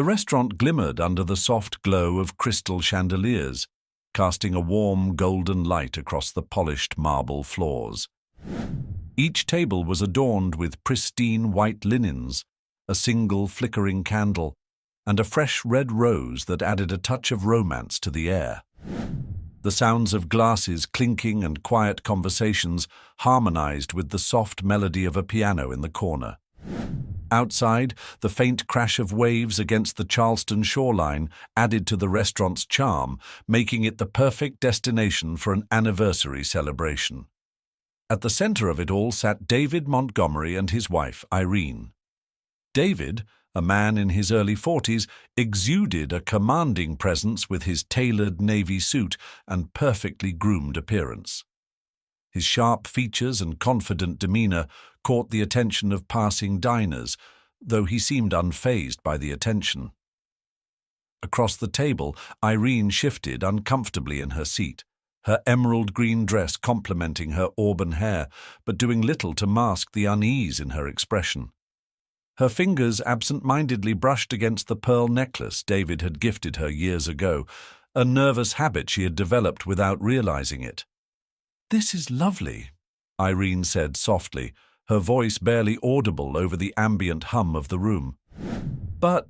The restaurant glimmered under the soft glow of crystal chandeliers, casting a warm golden light across the polished marble floors. Each table was adorned with pristine white linens, a single flickering candle, and a fresh red rose that added a touch of romance to the air. The sounds of glasses clinking and quiet conversations harmonized with the soft melody of a piano in the corner. Outside, the faint crash of waves against the Charleston shoreline added to the restaurant's charm, making it the perfect destination for an anniversary celebration. At the center of it all sat David Montgomery and his wife, Irene. David, a man in his early 40s, exuded a commanding presence with his tailored navy suit and perfectly groomed appearance. His sharp features and confident demeanor caught the attention of passing diners, though he seemed unfazed by the attention. Across the table, Irene shifted uncomfortably in her seat, her emerald green dress complementing her auburn hair, but doing little to mask the unease in her expression. Her fingers absent-mindedly brushed against the pearl necklace David had gifted her years ago, a nervous habit she had developed without realizing it. "This is lovely," Irene said softly, her voice barely audible over the ambient hum of the room. "But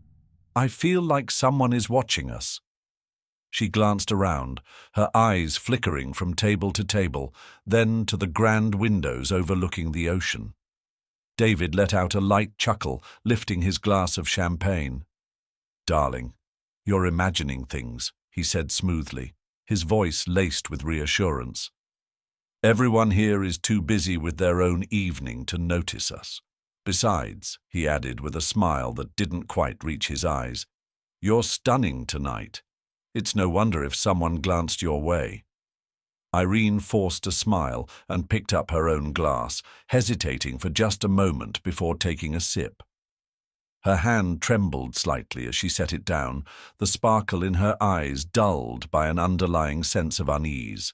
I feel like someone is watching us." She glanced around, her eyes flickering from table to table, then to the grand windows overlooking the ocean. David let out a light chuckle, lifting his glass of champagne. "Darling, you're imagining things," he said smoothly, his voice laced with reassurance. "Everyone here is too busy with their own evening to notice us. Besides," he added with a smile that didn't quite reach his eyes, "you're stunning tonight. It's no wonder if someone glanced your way." Irene forced a smile and picked up her own glass, hesitating for just a moment before taking a sip. Her hand trembled slightly as she set it down, the sparkle in her eyes dulled by an underlying sense of unease.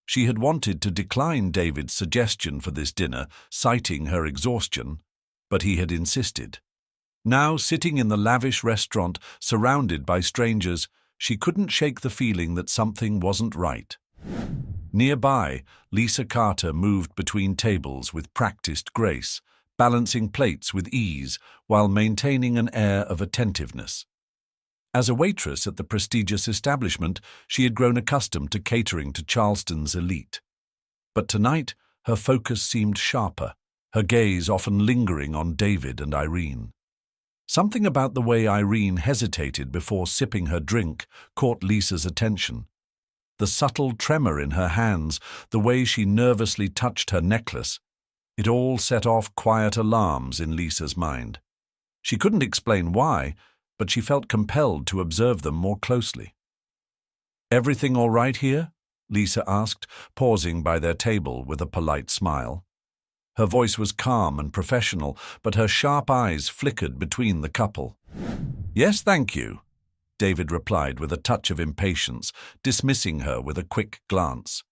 She had wanted to decline David's suggestion for this dinner, citing her exhaustion, but he had insisted. Now, sitting in the lavish restaurant, surrounded by strangers, she couldn't shake the feeling that something wasn't right. Nearby, Lisa Carter moved between tables with practiced grace, balancing plates with ease while maintaining an air of attentiveness. As a waitress at the prestigious establishment, she had grown accustomed to catering to Charleston's elite. But tonight, her focus seemed sharper, her gaze often lingering on David and Irene. Something about the way Irene hesitated before sipping her drink caught Lisa's attention. The subtle tremor in her hands, the way she nervously touched her necklace, it all set off quiet alarms in Lisa's mind. She couldn't explain why, but she felt compelled to observe them more closely. "Everything all right here?" Lisa asked, pausing by their table with a polite smile. Her voice was calm and professional, but her sharp eyes flickered between the couple. "Yes, thank you," David replied with a touch of impatience, dismissing her with a quick glance.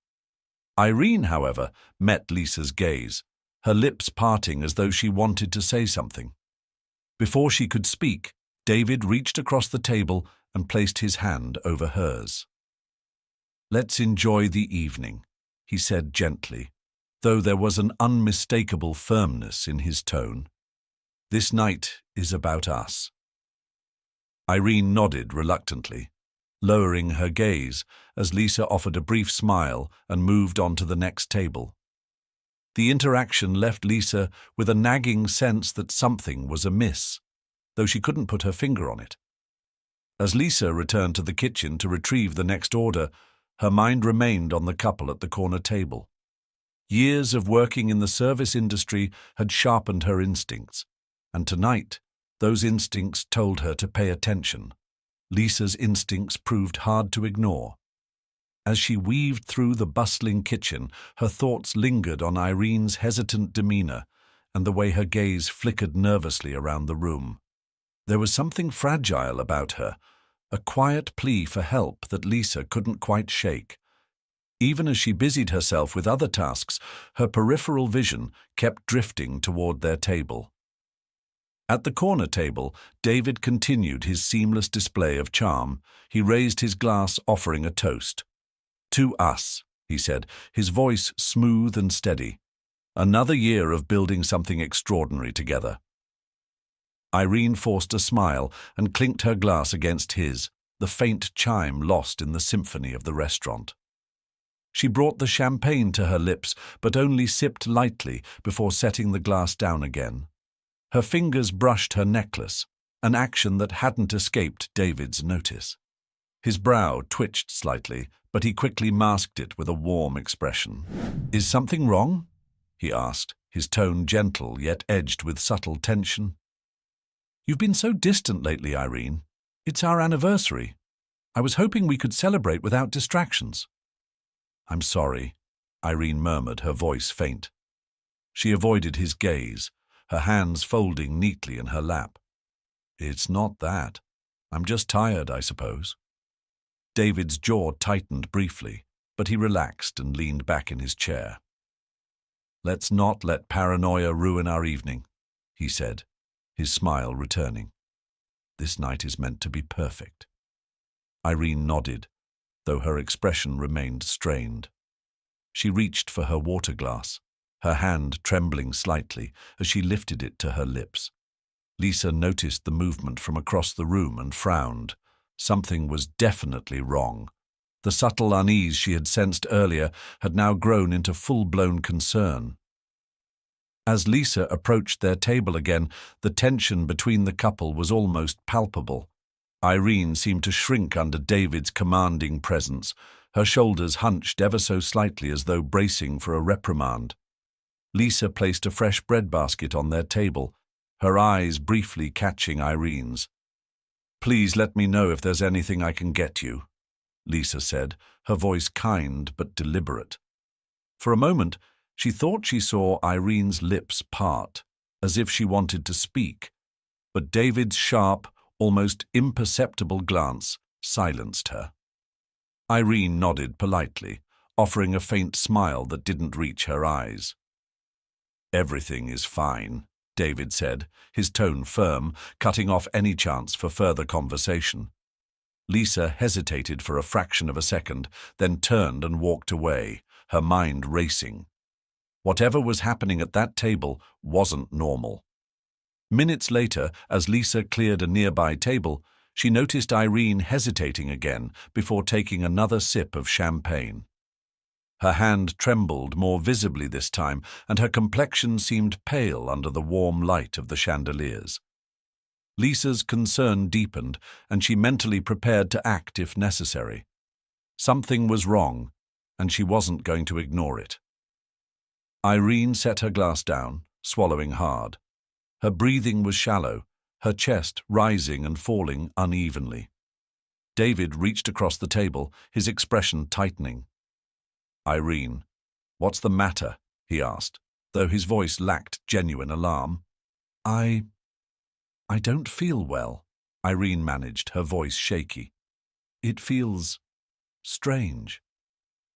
Irene, however, met Lisa's gaze, her lips parting as though she wanted to say something. Before she could speak, David reached across the table and placed his hand over hers. "Let's enjoy the evening," he said gently, though there was an unmistakable firmness in his tone. "This night is about us." Irene nodded reluctantly, lowering her gaze as Lisa offered a brief smile and moved on to the next table. The interaction left Lisa with a nagging sense that something was amiss, though she couldn't put her finger on it. As Lisa returned to the kitchen to retrieve the next order, her mind remained on the couple at the corner table. Years of working in the service industry had sharpened her instincts, and tonight, those instincts told her to pay attention. Lisa's instincts proved hard to ignore. As she weaved through the bustling kitchen, her thoughts lingered on Irene's hesitant demeanor and the way her gaze flickered nervously around the room. There was something fragile about her, a quiet plea for help that Lisa couldn't quite shake. Even as she busied herself with other tasks, her peripheral vision kept drifting toward their table. At the corner table, David continued his seamless display of charm. He raised his glass, offering a toast. "To us," he said, his voice smooth and steady. "Another year of building something extraordinary together." Irene forced a smile and clinked her glass against his, the faint chime lost in the symphony of the restaurant. She brought the champagne to her lips, but only sipped lightly before setting the glass down again. Her fingers brushed her necklace, an action that hadn't escaped David's notice. His brow twitched slightly, but he quickly masked it with a warm expression. "Is something wrong?" he asked, his tone gentle yet edged with subtle tension. "You've been so distant lately, Irene. It's our anniversary. I was hoping we could celebrate without distractions." "I'm sorry," Irene murmured, her voice faint. She avoided his gaze, her hands folding neatly in her lap. "It's not that. I'm just tired, I suppose." David's jaw tightened briefly, but he relaxed and leaned back in his chair. "Let's not let paranoia ruin our evening," he said, his smile returning. "This night is meant to be perfect." Irene nodded, though her expression remained strained. She reached for her water glass, her hand trembling slightly as she lifted it to her lips. Lisa noticed the movement from across the room and frowned. Something was definitely wrong. The subtle unease she had sensed earlier had now grown into full-blown concern. As Lisa approached their table again, the tension between the couple was almost palpable. Irene seemed to shrink under David's commanding presence, her shoulders hunched ever so slightly as though bracing for a reprimand. Lisa placed a fresh breadbasket on their table, her eyes briefly catching Irene's. "Please let me know if there's anything I can get you," Lisa said, her voice kind but deliberate. For a moment, she thought she saw Irene's lips part, as if she wanted to speak, but David's sharp, almost imperceptible glance silenced her. Irene nodded politely, offering a faint smile that didn't reach her eyes. "Everything is fine," David said, his tone firm, cutting off any chance for further conversation. Lisa hesitated for a fraction of a second, then turned and walked away, her mind racing. Whatever was happening at that table wasn't normal. Minutes later, as Lisa cleared a nearby table, she noticed Irene hesitating again before taking another sip of champagne. Her hand trembled more visibly this time, and her complexion seemed pale under the warm light of the chandeliers. Lisa's concern deepened, and she mentally prepared to act if necessary. Something was wrong, and she wasn't going to ignore it. Irene set her glass down, swallowing hard. Her breathing was shallow, her chest rising and falling unevenly. David reached across the table, his expression tightening. "Irene, what's the matter?" he asked, though his voice lacked genuine alarm. I don't feel well," Irene managed, her voice shaky. "It feels strange."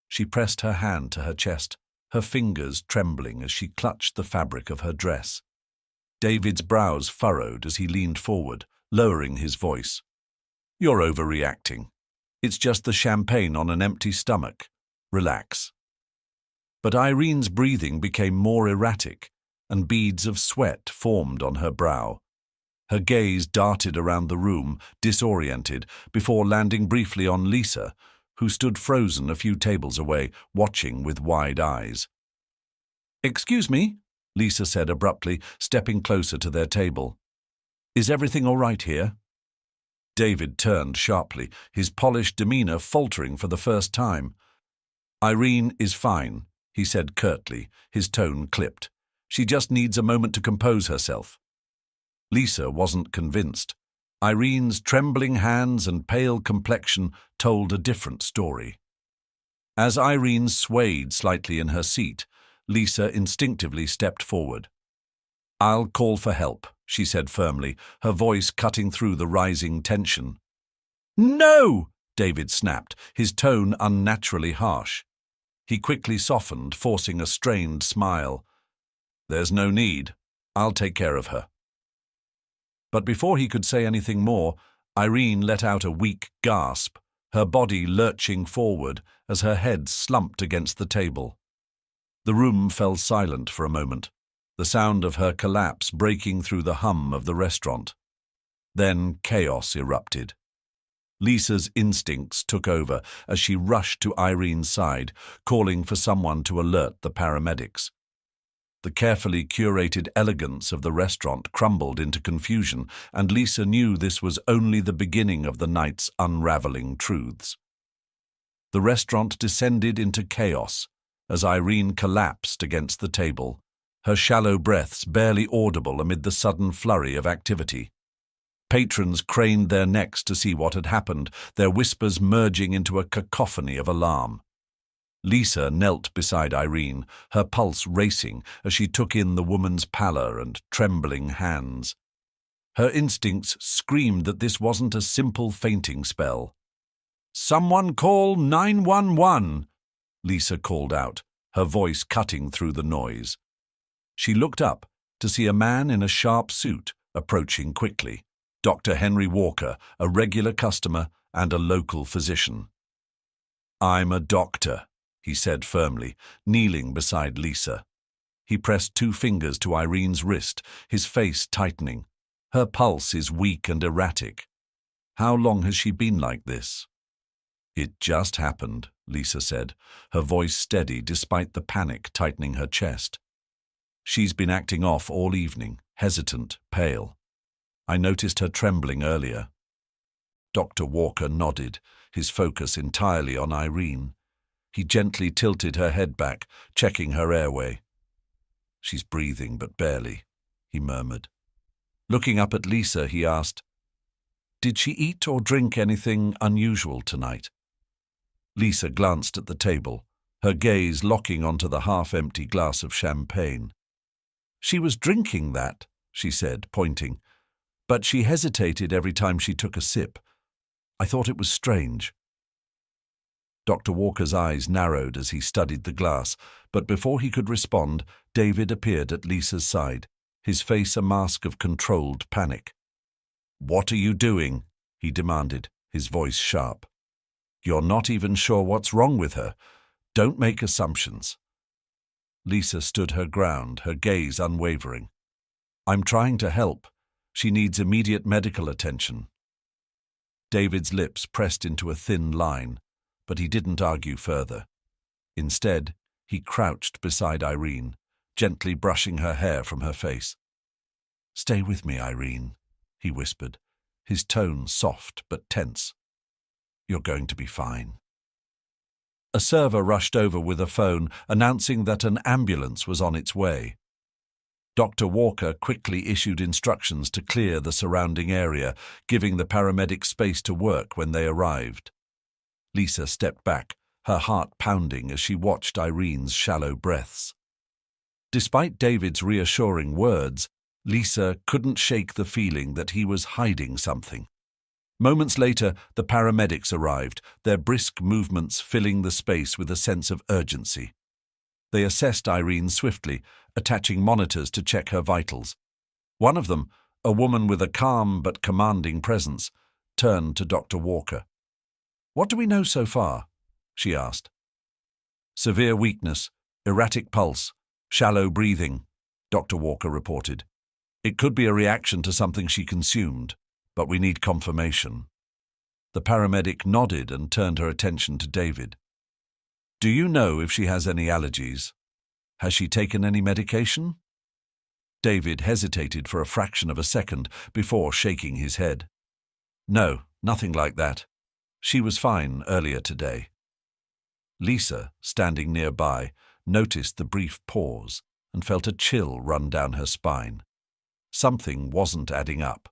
She pressed her hand to her chest, her fingers trembling as she clutched the fabric of her dress. David's brows furrowed as he leaned forward, lowering his voice. "You're overreacting. It's just the champagne on an empty stomach. Relax." But Irene's breathing became more erratic, and beads of sweat formed on her brow. Her gaze darted around the room, disoriented, before landing briefly on Lisa, who stood frozen a few tables away, watching with wide eyes. "Excuse me," Lisa said abruptly, stepping closer to their table. "Is everything all right here?" David turned sharply, his polished demeanor faltering for the first time. "Irene is fine," he said curtly, his tone clipped. "She just needs a moment to compose herself." Lisa wasn't convinced. Irene's trembling hands and pale complexion told a different story. As Irene swayed slightly in her seat, Lisa instinctively stepped forward. "I'll call for help," she said firmly, her voice cutting through the rising tension. "No!" David snapped, his tone unnaturally harsh. He quickly softened, forcing a strained smile. "There's no need. I'll take care of her." But before he could say anything more, Irene let out a weak gasp, her body lurching forward as her head slumped against the table. The room fell silent for a moment, the sound of her collapse breaking through the hum of the restaurant. Then chaos erupted. Lisa's instincts took over as she rushed to Irene's side, calling for someone to alert the paramedics. The carefully curated elegance of the restaurant crumbled into confusion, and Lisa knew this was only the beginning of the night's unraveling truths. The restaurant descended into chaos as Irene collapsed against the table, her shallow breaths barely audible amid the sudden flurry of activity. Patrons craned their necks to see what had happened, their whispers merging into a cacophony of alarm. Lisa knelt beside Irene, her pulse racing as she took in the woman's pallor and trembling hands. Her instincts screamed that this wasn't a simple fainting spell. "Someone call 911!" Lisa called out, her voice cutting through the noise. She looked up to see a man in a sharp suit approaching quickly, Dr. Henry Walker, a regular customer and a local physician. "I'm a doctor," he said firmly, kneeling beside Lisa. He pressed 2 fingers to Irene's wrist, his face tightening. Her pulse is weak and erratic. "How long has she been like this?" "It just happened," Lisa said, her voice steady despite the panic tightening her chest. "She's been acting off all evening, hesitant, pale. I noticed her trembling earlier." Dr. Walker nodded, his focus entirely on Irene. He gently tilted her head back, checking her airway. "She's breathing, but barely," he murmured. Looking up at Lisa, he asked, "Did she eat or drink anything unusual tonight?" Lisa glanced at the table, her gaze locking onto the half-empty glass of champagne. "She was drinking that," she said, pointing, "but she hesitated every time she took a sip. I thought it was strange." Dr. Walker's eyes narrowed as he studied the glass, but before he could respond, David appeared at Lisa's side, his face a mask of controlled panic. "What are you doing?" he demanded, his voice sharp. "You're not even sure what's wrong with her. Don't make assumptions." Lisa stood her ground, her gaze unwavering. "I'm trying to help. She needs immediate medical attention." David's lips pressed into a thin line, but he didn't argue further. Instead, he crouched beside Irene, gently brushing her hair from her face. "Stay with me, Irene," he whispered, his tone soft but tense. "You're going to be fine." A server rushed over with a phone, announcing that an ambulance was on its way. Dr. Walker quickly issued instructions to clear the surrounding area, giving the paramedics space to work when they arrived. Lisa stepped back, her heart pounding as she watched Irene's shallow breaths. Despite David's reassuring words, Lisa couldn't shake the feeling that he was hiding something. Moments later, the paramedics arrived, their brisk movements filling the space with a sense of urgency. They assessed Irene swiftly, attaching monitors to check her vitals. One of them, a woman with a calm but commanding presence, turned to Dr. Walker. "What do we know so far?" she asked. "Severe weakness, erratic pulse, shallow breathing," Dr. Walker reported. "It could be a reaction to something she consumed, but we need confirmation." The paramedic nodded and turned her attention to David. "Do you know if she has any allergies? Has she taken any medication?" David hesitated for a fraction of a second before shaking his head. "No, nothing like that. She was fine earlier today." Lisa, standing nearby, noticed the brief pause and felt a chill run down her spine. Something wasn't adding up.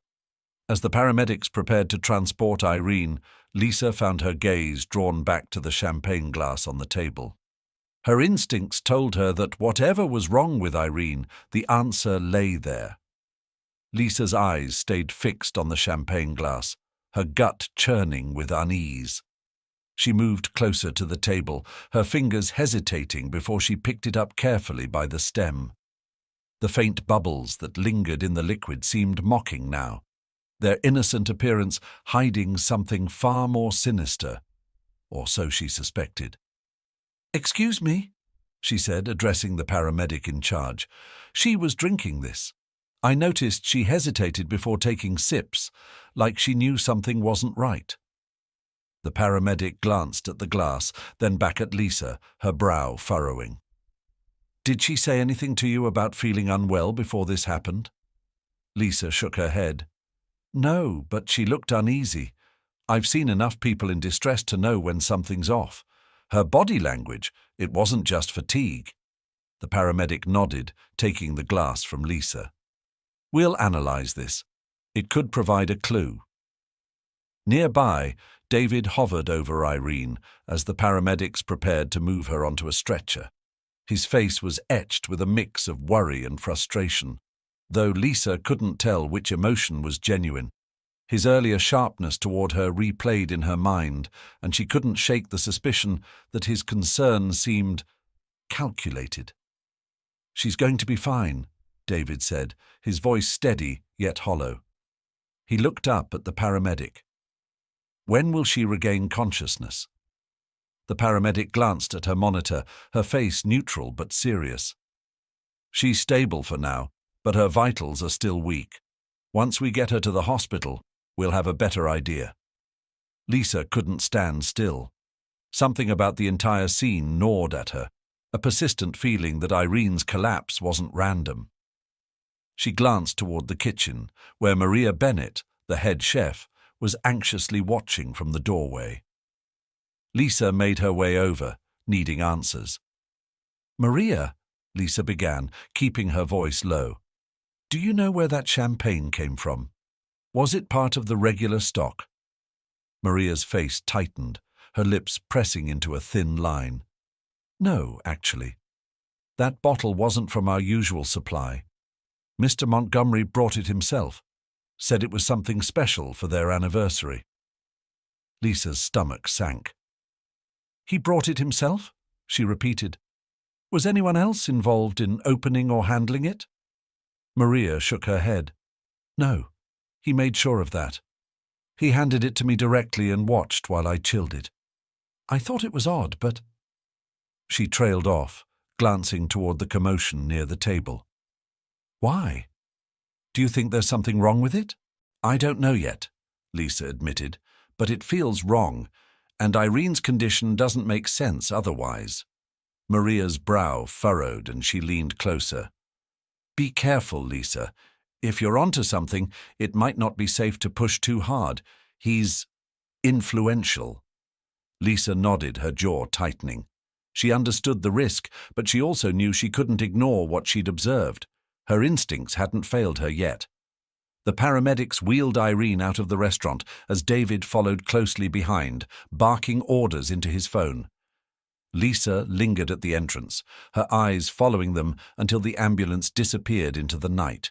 As the paramedics prepared to transport Irene, Lisa found her gaze drawn back to the champagne glass on the table. Her instincts told her that whatever was wrong with Irene, the answer lay there. Lisa's eyes stayed fixed on the champagne glass, her gut churning with unease. She moved closer to the table, her fingers hesitating before she picked it up carefully by the stem. The faint bubbles that lingered in the liquid seemed mocking now, their innocent appearance hiding something far more sinister, or so she suspected. "Excuse me," she said, addressing the paramedic in charge. She was drinking this. I noticed she hesitated before taking sips, like she knew something wasn't right. The paramedic glanced at the glass, then back at Lisa, her brow furrowing. "Did she say anything to you about feeling unwell before this happened?" Lisa shook her head. "No, but she looked uneasy. I've seen enough people in distress to know when something's off. Her body language, it wasn't just fatigue." The paramedic nodded, taking the glass from Lisa. "We'll analyze this. It could provide a clue." Nearby, David hovered over Irene as the paramedics prepared to move her onto a stretcher. His face was etched with a mix of worry and frustration, though Lisa couldn't tell which emotion was genuine. His earlier sharpness toward her replayed in her mind, and she couldn't shake the suspicion that his concern seemed calculated. "She's going to be fine," David said, his voice steady yet hollow. He looked up at the paramedic. "When will she regain consciousness?" The paramedic glanced at her monitor, her face neutral but serious. "She's stable for now, but her vitals are still weak. Once we get her to the hospital, we'll have a better idea." Lisa couldn't stand still. Something about the entire scene gnawed at her, a persistent feeling that Irene's collapse wasn't random. She glanced toward the kitchen, where Maria Bennett, the head chef, was anxiously watching from the doorway. Lisa made her way over, needing answers. "Maria," Lisa began, keeping her voice low, "do you know where that champagne came from? Was it part of the regular stock?" Maria's face tightened, her lips pressing into a thin line. "No, actually. That bottle wasn't from our usual supply. Mr. Montgomery brought it himself, said it was something special for their anniversary." Lisa's stomach sank. "He brought it himself?" she repeated. "Was anyone else involved in opening or handling it?" Maria shook her head. "No, he made sure of that. He handed it to me directly and watched while I chilled it. I thought it was odd, but—" She trailed off, glancing toward the commotion near the table. "Why? Do you think there's something wrong with it?" "I don't know yet," Lisa admitted, "but it feels wrong, and Irene's condition doesn't make sense otherwise." Maria's brow furrowed and she leaned closer. "Be careful, Lisa. If you're onto something, it might not be safe to push too hard. He's influential." Lisa nodded, her jaw tightening. She understood the risk, but she also knew she couldn't ignore what she'd observed. Her instincts hadn't failed her yet. The paramedics wheeled Irene out of the restaurant as David followed closely behind, barking orders into his phone. Lisa lingered at the entrance, her eyes following them until the ambulance disappeared into the night.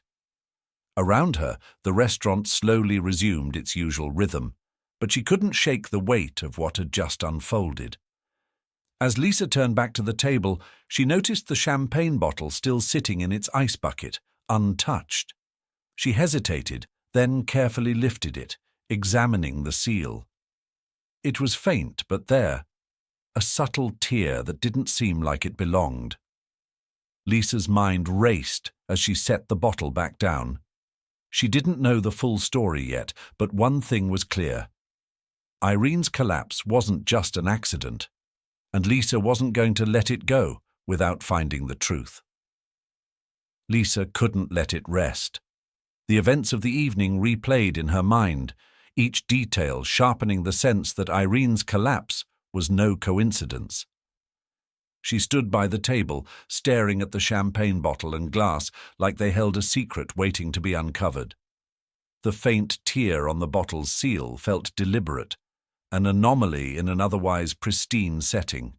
Around her, the restaurant slowly resumed its usual rhythm, but she couldn't shake the weight of what had just unfolded. As Lisa turned back to the table, she noticed the champagne bottle still sitting in its ice bucket, untouched. She hesitated, then carefully lifted it, examining the seal. It was faint, but there, a subtle tear that didn't seem like it belonged. Lisa's mind raced as she set the bottle back down. She didn't know the full story yet, but one thing was clear. Irene's collapse wasn't just an accident, and Lisa wasn't going to let it go without finding the truth. Lisa couldn't let it rest. The events of the evening replayed in her mind, each detail sharpening the sense that Irene's collapse was no coincidence. She stood by the table, staring at the champagne bottle and glass like they held a secret waiting to be uncovered. The faint tear on the bottle's seal felt deliberate, an anomaly in an otherwise pristine setting.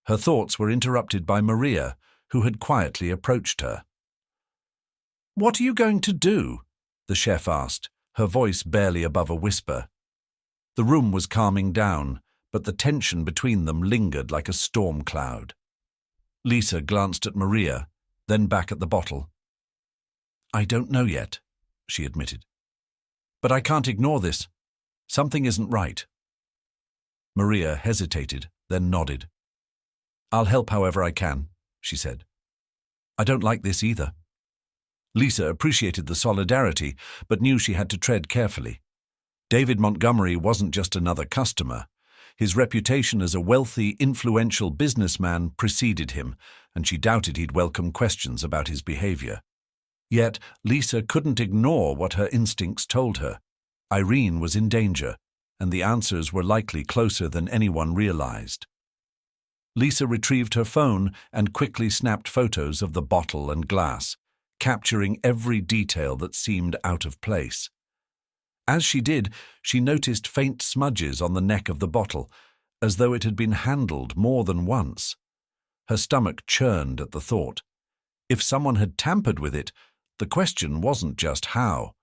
Her thoughts were interrupted by Maria, who had quietly approached her. "What are you going to do?" the chef asked, her voice barely above a whisper. The room was calming down, but the tension between them lingered like a storm cloud. Lisa glanced at Maria, then back at the bottle. "I don't know yet," she admitted. But I can't ignore this. Something isn't right. Maria hesitated, then nodded. I'll help however I can, she said. I don't like this either. Lisa appreciated the solidarity, but knew she had to tread carefully. David Montgomery wasn't just another customer. His reputation as a wealthy, influential businessman preceded him, and she doubted he'd welcome questions about his behavior. Yet Lisa couldn't ignore what her instincts told her. Irene was in danger, and the answers were likely closer than anyone realized. Lisa retrieved her phone and quickly snapped photos of the bottle and glass, capturing every detail that seemed out of place. As she did, she noticed faint smudges on the neck of the bottle, as though it had been handled more than once. Her stomach churned at the thought. If someone had tampered with it, the question wasn't just how,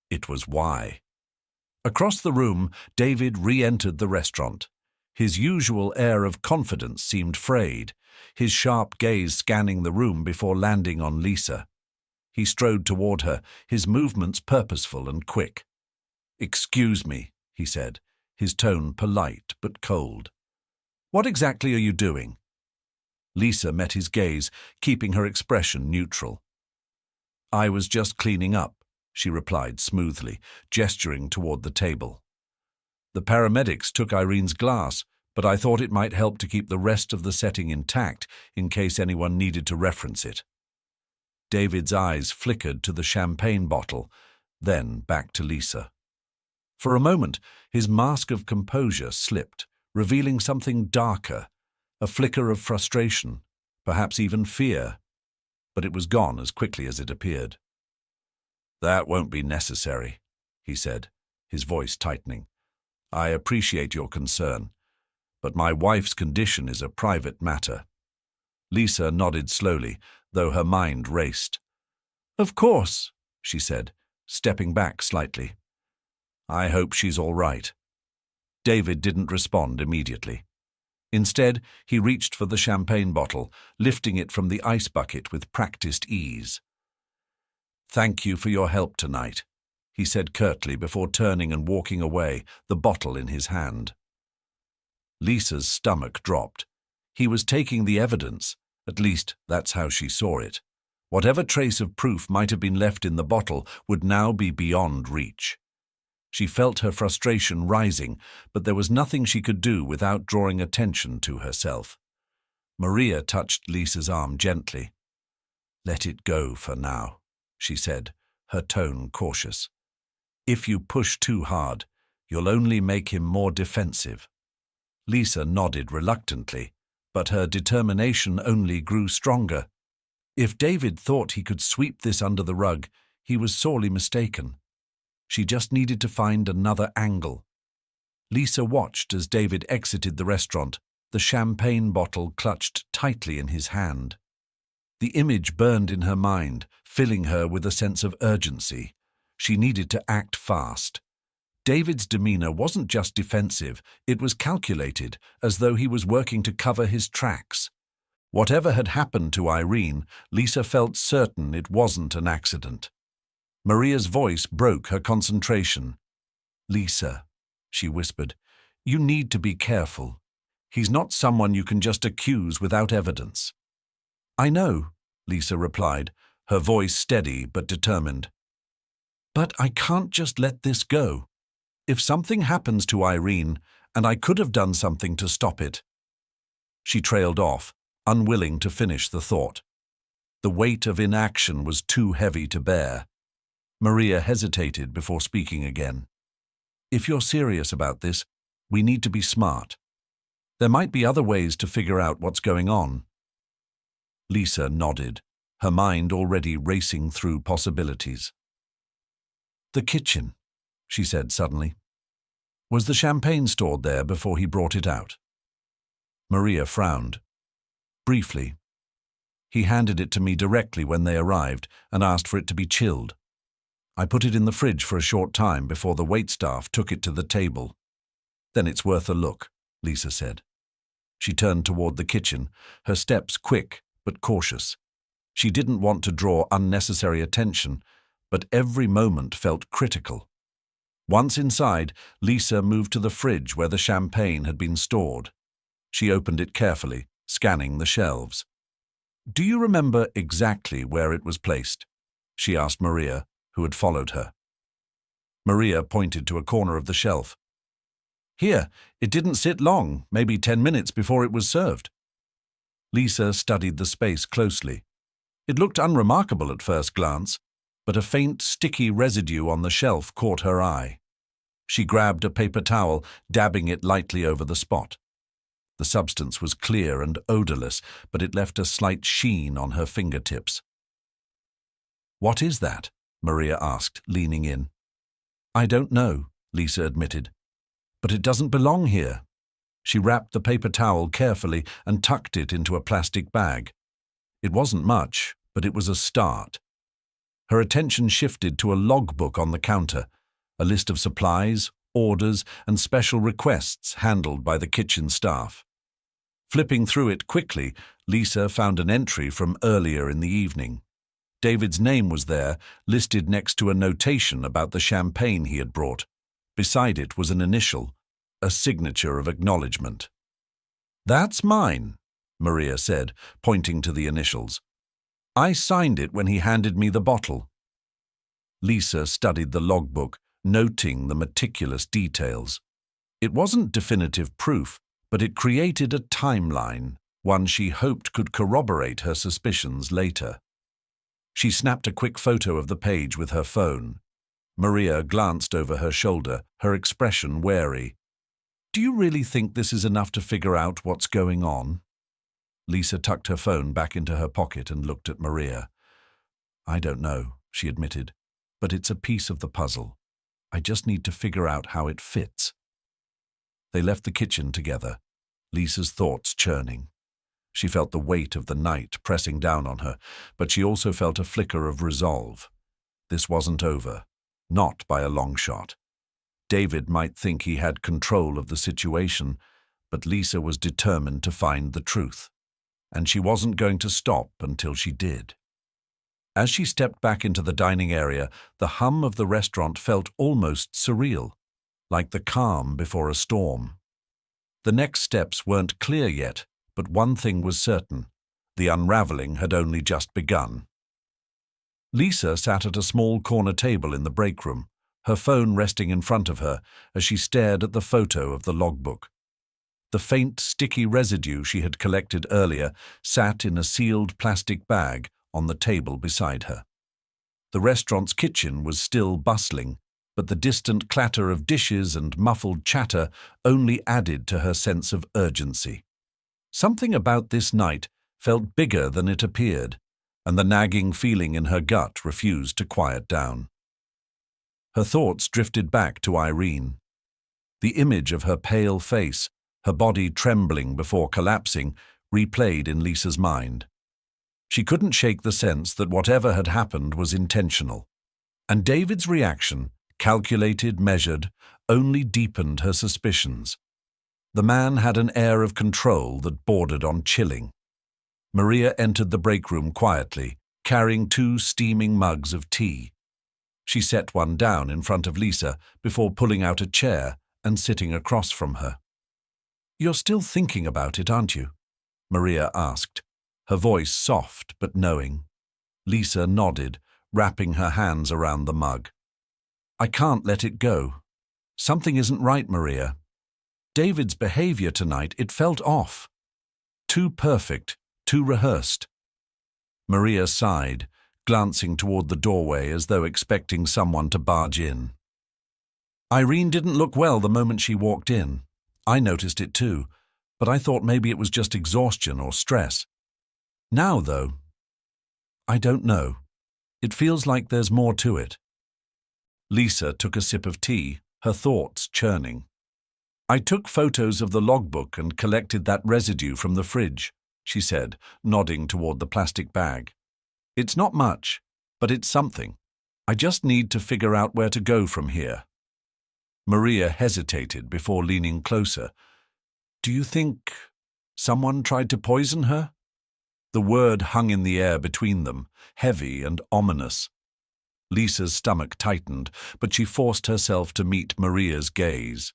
it was why. Across the room, David re-entered the restaurant. His usual air of confidence seemed frayed, his sharp gaze scanning the room before landing on Lisa. He strode toward her, his movements purposeful and quick. "Excuse me," he said, his tone polite but cold. "What exactly are you doing?" Lisa met his gaze, keeping her expression neutral. "I was just cleaning up," she replied smoothly, gesturing toward the table. "The paramedics took Irene's glass, but I thought it might help to keep the rest of the setting intact in case anyone needed to reference it." David's eyes flickered to the champagne bottle, then back to Lisa. For a moment, his mask of composure slipped, revealing something darker, a flicker of frustration, perhaps even fear. But it was gone as quickly as it appeared. "That won't be necessary," he said, his voice tightening. "I appreciate your concern, but my wife's condition is a private matter." Lisa nodded slowly, though her mind raced. "Of course," she said, stepping back slightly. "I hope she's all right." David didn't respond immediately. Instead, he reached for the champagne bottle, lifting it from the ice bucket with practiced ease. "Thank you for your help tonight," he said curtly before turning and walking away, the bottle in his hand. Lisa's stomach dropped. He was taking the evidence, at least that's how she saw it. Whatever trace of proof might have been left in the bottle would now be beyond reach. She felt her frustration rising, but there was nothing she could do without drawing attention to herself. Maria touched Lisa's arm gently. "Let it go for now," she said, her tone cautious. "If you push too hard, you'll only make him more defensive." Lisa nodded reluctantly, but her determination only grew stronger. If David thought he could sweep this under the rug, he was sorely mistaken. She just needed to find another angle. Lisa watched as David exited the restaurant, the champagne bottle clutched tightly in his hand. The image burned in her mind, filling her with a sense of urgency. She needed to act fast. David's demeanor wasn't just defensive, it was calculated, as though he was working to cover his tracks. Whatever had happened to Irene, Lisa felt certain it wasn't an accident. Maria's voice broke her concentration. "Lisa," she whispered, "you need to be careful. He's not someone you can just accuse without evidence." "I know," Lisa replied, her voice steady but determined. "But I can't just let this go. If something happens to Irene, and I could have done something to stop it." She trailed off, unwilling to finish the thought. The weight of inaction was too heavy to bear. Maria hesitated before speaking again. "If you're serious about this, we need to be smart. There might be other ways to figure out what's going on." Lisa nodded, her mind already racing through possibilities. "The kitchen," she said suddenly. "Was the champagne stored there before he brought it out?" Maria frowned. "Briefly. He handed it to me directly when they arrived and asked for it to be chilled. I put it in the fridge for a short time before the waitstaff took it to the table. Then it's worth a look," Lisa said. She turned toward the kitchen, her steps quick but cautious. She didn't want to draw unnecessary attention, but every moment felt critical. Once inside, Lisa moved to the fridge where the champagne had been stored. She opened it carefully, scanning the shelves. "Do you remember exactly where it was placed?" she asked Maria, who had followed her. Maria pointed to a corner of the shelf. "Here, it didn't sit long, maybe 10 minutes before it was served." Lisa studied the space closely. It looked unremarkable at first glance, but a faint, sticky residue on the shelf caught her eye. She grabbed a paper towel, dabbing it lightly over the spot. The substance was clear and odorless, but it left a slight sheen on her fingertips. "What is that?" Maria asked, leaning in. "I don't know," Lisa admitted. "But it doesn't belong here." She wrapped the paper towel carefully and tucked it into a plastic bag. It wasn't much, but it was a start. Her attention shifted to a logbook on the counter, a list of supplies, orders, and special requests handled by the kitchen staff. Flipping through it quickly, Lisa found an entry from earlier in the evening. David's name was there, listed next to a notation about the champagne he had brought. Beside it was an initial, a signature of acknowledgement. "That's mine," Maria said, pointing to the initials. "I signed it when he handed me the bottle." Lisa studied the logbook, noting the meticulous details. It wasn't definitive proof, but it created a timeline, one she hoped could corroborate her suspicions later. She snapped a quick photo of the page with her phone. Maria glanced over her shoulder, her expression wary. "Do you really think this is enough to figure out what's going on?" Lisa tucked her phone back into her pocket and looked at Maria. "I don't know," she admitted, "but it's a piece of the puzzle. I just need to figure out how it fits." They left the kitchen together, Lisa's thoughts churning. She felt the weight of the night pressing down on her, but she also felt a flicker of resolve. This wasn't over, not by a long shot. David might think he had control of the situation, but Lisa was determined to find the truth, and she wasn't going to stop until she did. As she stepped back into the dining area, the hum of the restaurant felt almost surreal, like the calm before a storm. The next steps weren't clear yet, but one thing was certain: the unraveling had only just begun. Lisa sat at a small corner table in the break room, her phone resting in front of her as she stared at the photo of the logbook. The faint, sticky residue she had collected earlier sat in a sealed plastic bag on the table beside her. The restaurant's kitchen was still bustling, but the distant clatter of dishes and muffled chatter only added to her sense of urgency. Something about this night felt bigger than it appeared, and the nagging feeling in her gut refused to quiet down. Her thoughts drifted back to Irene. The image of her pale face, her body trembling before collapsing, replayed in Lisa's mind. She couldn't shake the sense that whatever had happened was intentional. And David's reaction, calculated, measured, only deepened her suspicions. The man had an air of control that bordered on chilling. Maria entered the break room quietly, carrying 2 steaming mugs of tea. She set one down in front of Lisa before pulling out a chair and sitting across from her. "You're still thinking about it, aren't you?" Maria asked, her voice soft but knowing. Lisa nodded, wrapping her hands around the mug. "I can't let it go. Something isn't right, Maria. David's behavior tonight, it felt off. Too perfect, too rehearsed." Maria sighed, glancing toward the doorway as though expecting someone to barge in. "Irene didn't look well the moment she walked in. I noticed it too, but I thought maybe it was just exhaustion or stress. Now, though, I don't know. It feels like there's more to it." Lisa took a sip of tea, her thoughts churning. "I took photos of the logbook and collected that residue from the fridge," she said, nodding toward the plastic bag. "It's not much, but it's something. I just need to figure out where to go from here." Maria hesitated before leaning closer. "Do you think someone tried to poison her?" The word hung in the air between them, heavy and ominous. Lisa's stomach tightened, but she forced herself to meet Maria's gaze.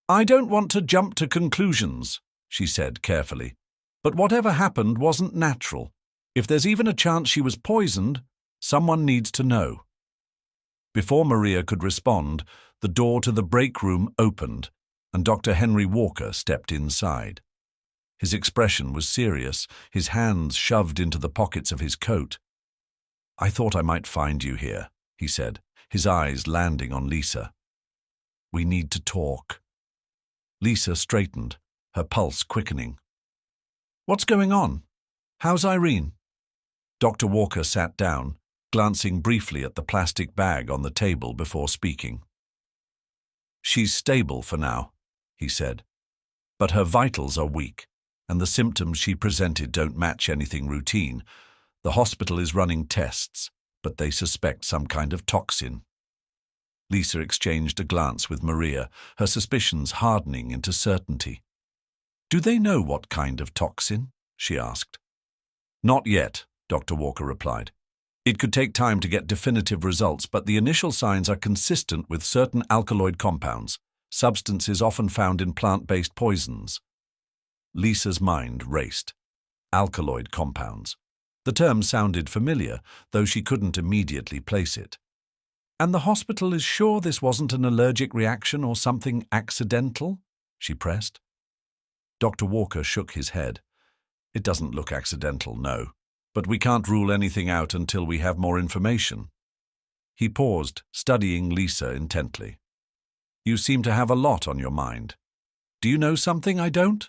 "I don't want to jump to conclusions," she said carefully, "but whatever happened wasn't natural. If there's even a chance she was poisoned, someone needs to know." Before Maria could respond, the door to the break room opened, and Dr. Henry Walker stepped inside. His expression was serious, his hands shoved into the pockets of his coat. "I thought I might find you here," he said, his eyes landing on Lisa. "We need to talk." Lisa straightened, her pulse quickening. "What's going on? How's Irene?" Dr. Walker sat down, glancing briefly at the plastic bag on the table before speaking. "She's stable for now," he said, "but her vitals are weak, and the symptoms she presented don't match anything routine. The hospital is running tests, but they suspect some kind of toxin." Lisa exchanged a glance with Maria, her suspicions hardening into certainty. "Do they know what kind of toxin?" she asked. "Not yet," Dr. Walker replied. "It could take time to get definitive results, but the initial signs are consistent with certain alkaloid compounds, substances often found in plant-based poisons." Lisa's mind raced. Alkaloid compounds. The term sounded familiar, though she couldn't immediately place it. "And the hospital is sure this wasn't an allergic reaction or something accidental?" she pressed. Dr. Walker shook his head. "It doesn't look accidental, no. But we can't rule anything out until we have more information." He paused, studying Lisa intently. "You seem to have a lot on your mind. Do you know something I don't?"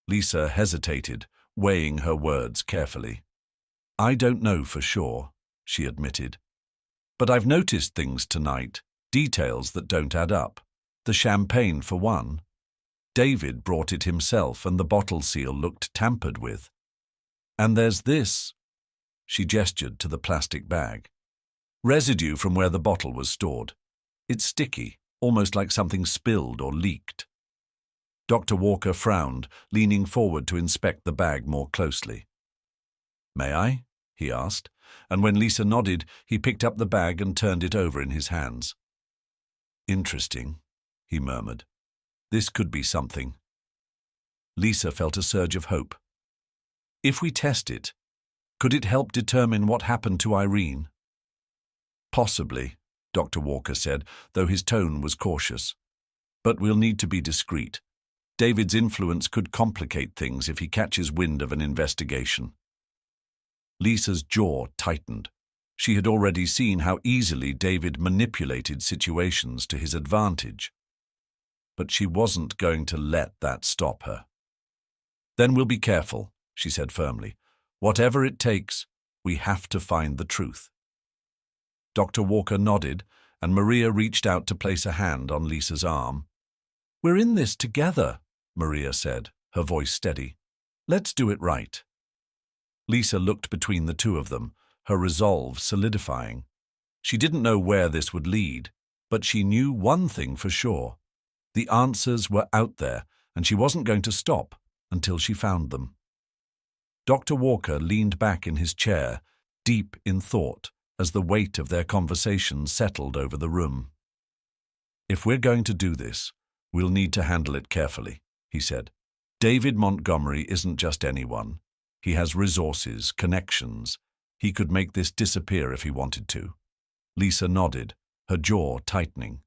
Lisa hesitated, weighing her words carefully. "I don't know for sure," she admitted. "But I've noticed things tonight, details that don't add up. The champagne, for one. David brought it himself, and the bottle seal looked tampered with. And there's this." She gestured to the plastic bag. "Residue from where the bottle was stored. It's sticky, almost like something spilled or leaked." Dr. Walker frowned, leaning forward to inspect the bag more closely. "May I?" he asked, and when Lisa nodded, he picked up the bag and turned it over in his hands. "Interesting," he murmured. "This could be something." Lisa felt a surge of hope. "If we test it, could it help determine what happened to Irene?" "Possibly," Dr. Walker said, though his tone was cautious. "But we'll need to be discreet. David's influence could complicate things if he catches wind of an investigation." Lisa's jaw tightened. She had already seen how easily David manipulated situations to his advantage. But she wasn't going to let that stop her. "Then we'll be careful," she said firmly. "Whatever it takes, we have to find the truth." Dr. Walker nodded, and Maria reached out to place a hand on Lisa's arm. "We're in this together," Maria said, her voice steady. "Let's do it right." Lisa looked between the two of them, her resolve solidifying. She didn't know where this would lead, but she knew one thing for sure. The answers were out there, and she wasn't going to stop until she found them. Dr. Walker leaned back in his chair, deep in thought, as the weight of their conversation settled over the room. "If we're going to do this, we'll need to handle it carefully," he said. "David Montgomery isn't just anyone. He has resources, connections. He could make this disappear if he wanted to." Lisa nodded, her jaw tightening.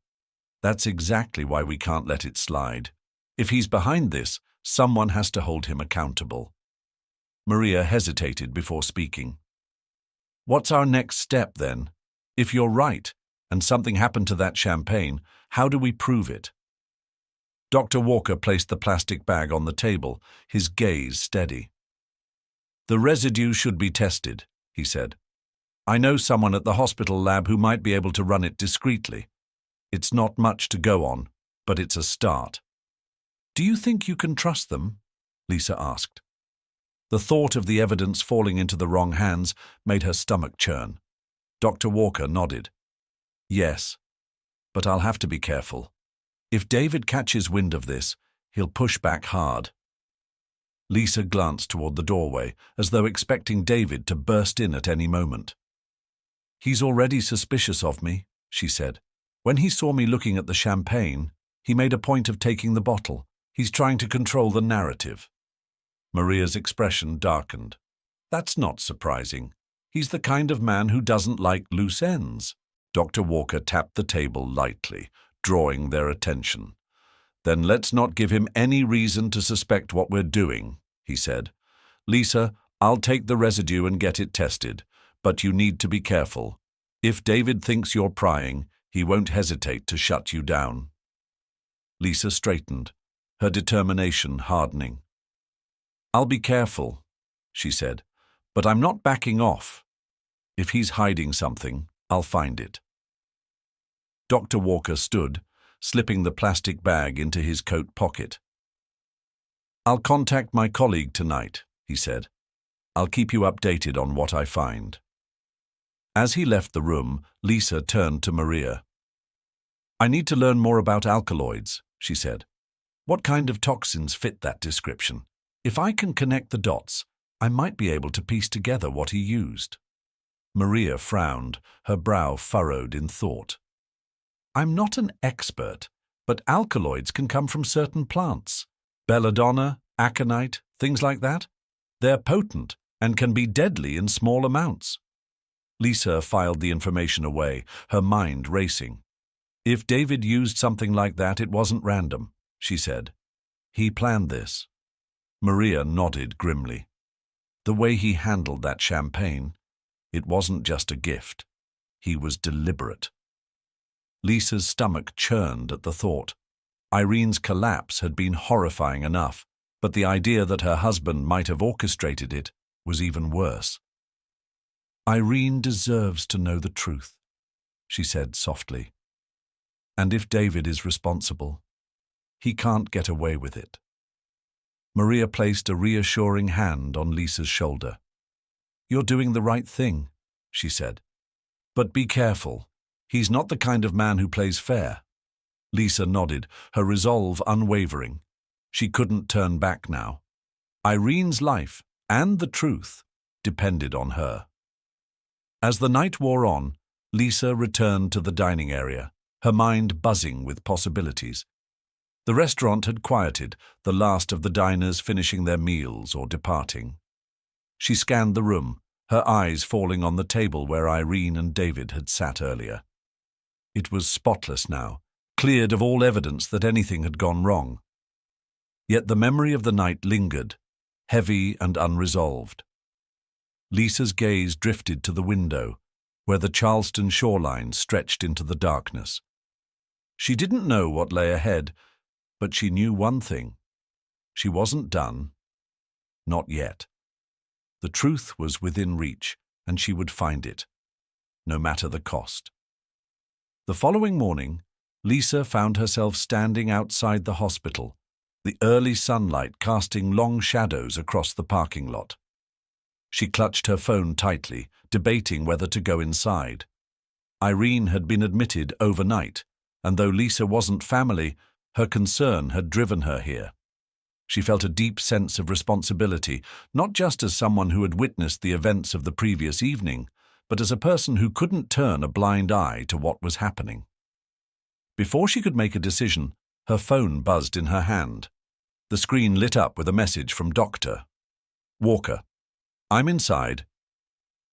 "That's exactly why we can't let it slide. If he's behind this, someone has to hold him accountable." Maria hesitated before speaking. "What's our next step, then? If you're right, and something happened to that champagne, how do we prove it?" Dr. Walker placed the plastic bag on the table, his gaze steady. "The residue should be tested," he said. "I know someone at the hospital lab who might be able to run it discreetly. It's not much to go on, but it's a start." "Do you think you can trust them?" Lisa asked. The thought of the evidence falling into the wrong hands made her stomach churn. Dr. Walker nodded. "Yes, but I'll have to be careful. If David catches wind of this, he'll push back hard." Lisa glanced toward the doorway, as though expecting David to burst in at any moment. "He's already suspicious of me," she said. "When he saw me looking at the champagne, he made a point of taking the bottle. He's trying to control the narrative." Maria's expression darkened. "That's not surprising. He's the kind of man who doesn't like loose ends." Dr. Walker tapped the table lightly, drawing their attention. "Then let's not give him any reason to suspect what we're doing," he said. "Lisa, I'll take the residue and get it tested, but you need to be careful. If David thinks you're prying, he won't hesitate to shut you down." Lisa straightened, her determination hardening. "I'll be careful," she said, "but I'm not backing off. If he's hiding something, I'll find it." Dr. Walker stood, slipping the plastic bag into his coat pocket. "I'll contact my colleague tonight," he said. "I'll keep you updated on what I find." As he left the room, Lisa turned to Maria. "I need to learn more about alkaloids," she said. "What kind of toxins fit that description? If I can connect the dots, I might be able to piece together what he used." Maria frowned, her brow furrowed in thought. "I'm not an expert, but alkaloids can come from certain plants. Belladonna, aconite, things like that. They're potent and can be deadly in small amounts." Lisa filed the information away, her mind racing. "If David used something like that, it wasn't random," she said. "He planned this." Maria nodded grimly. The way he handled that champagne, it wasn't just a gift. He was deliberate. Lisa's stomach churned at the thought. Irene's collapse had been horrifying enough, but the idea that her husband might have orchestrated it was even worse. "Irene deserves to know the truth," she said softly. "And if David is responsible, he can't get away with it." Maria placed a reassuring hand on Lisa's shoulder. "You're doing the right thing," she said. "But be careful. He's not the kind of man who plays fair." Lisa nodded, her resolve unwavering. She couldn't turn back now. Irene's life, and the truth, depended on her. As the night wore on, Lisa returned to the dining area, her mind buzzing with possibilities. The restaurant had quieted, the last of the diners finishing their meals or departing. She scanned the room, her eyes falling on the table where Irene and David had sat earlier. It was spotless now, cleared of all evidence that anything had gone wrong. Yet the memory of the night lingered, heavy and unresolved. Lisa's gaze drifted to the window, where the Charleston shoreline stretched into the darkness. She didn't know what lay ahead, but she knew one thing. She wasn't done. Not yet. The truth was within reach, and she would find it, no matter the cost. The following morning, Lisa found herself standing outside the hospital, the early sunlight casting long shadows across the parking lot. She clutched her phone tightly, debating whether to go inside. Irene had been admitted overnight, and though Lisa wasn't family, her concern had driven her here. She felt a deep sense of responsibility, not just as someone who had witnessed the events of the previous evening, but as a person who couldn't turn a blind eye to what was happening. Before she could make a decision, her phone buzzed in her hand. The screen lit up with a message from Dr. Walker. "I'm inside.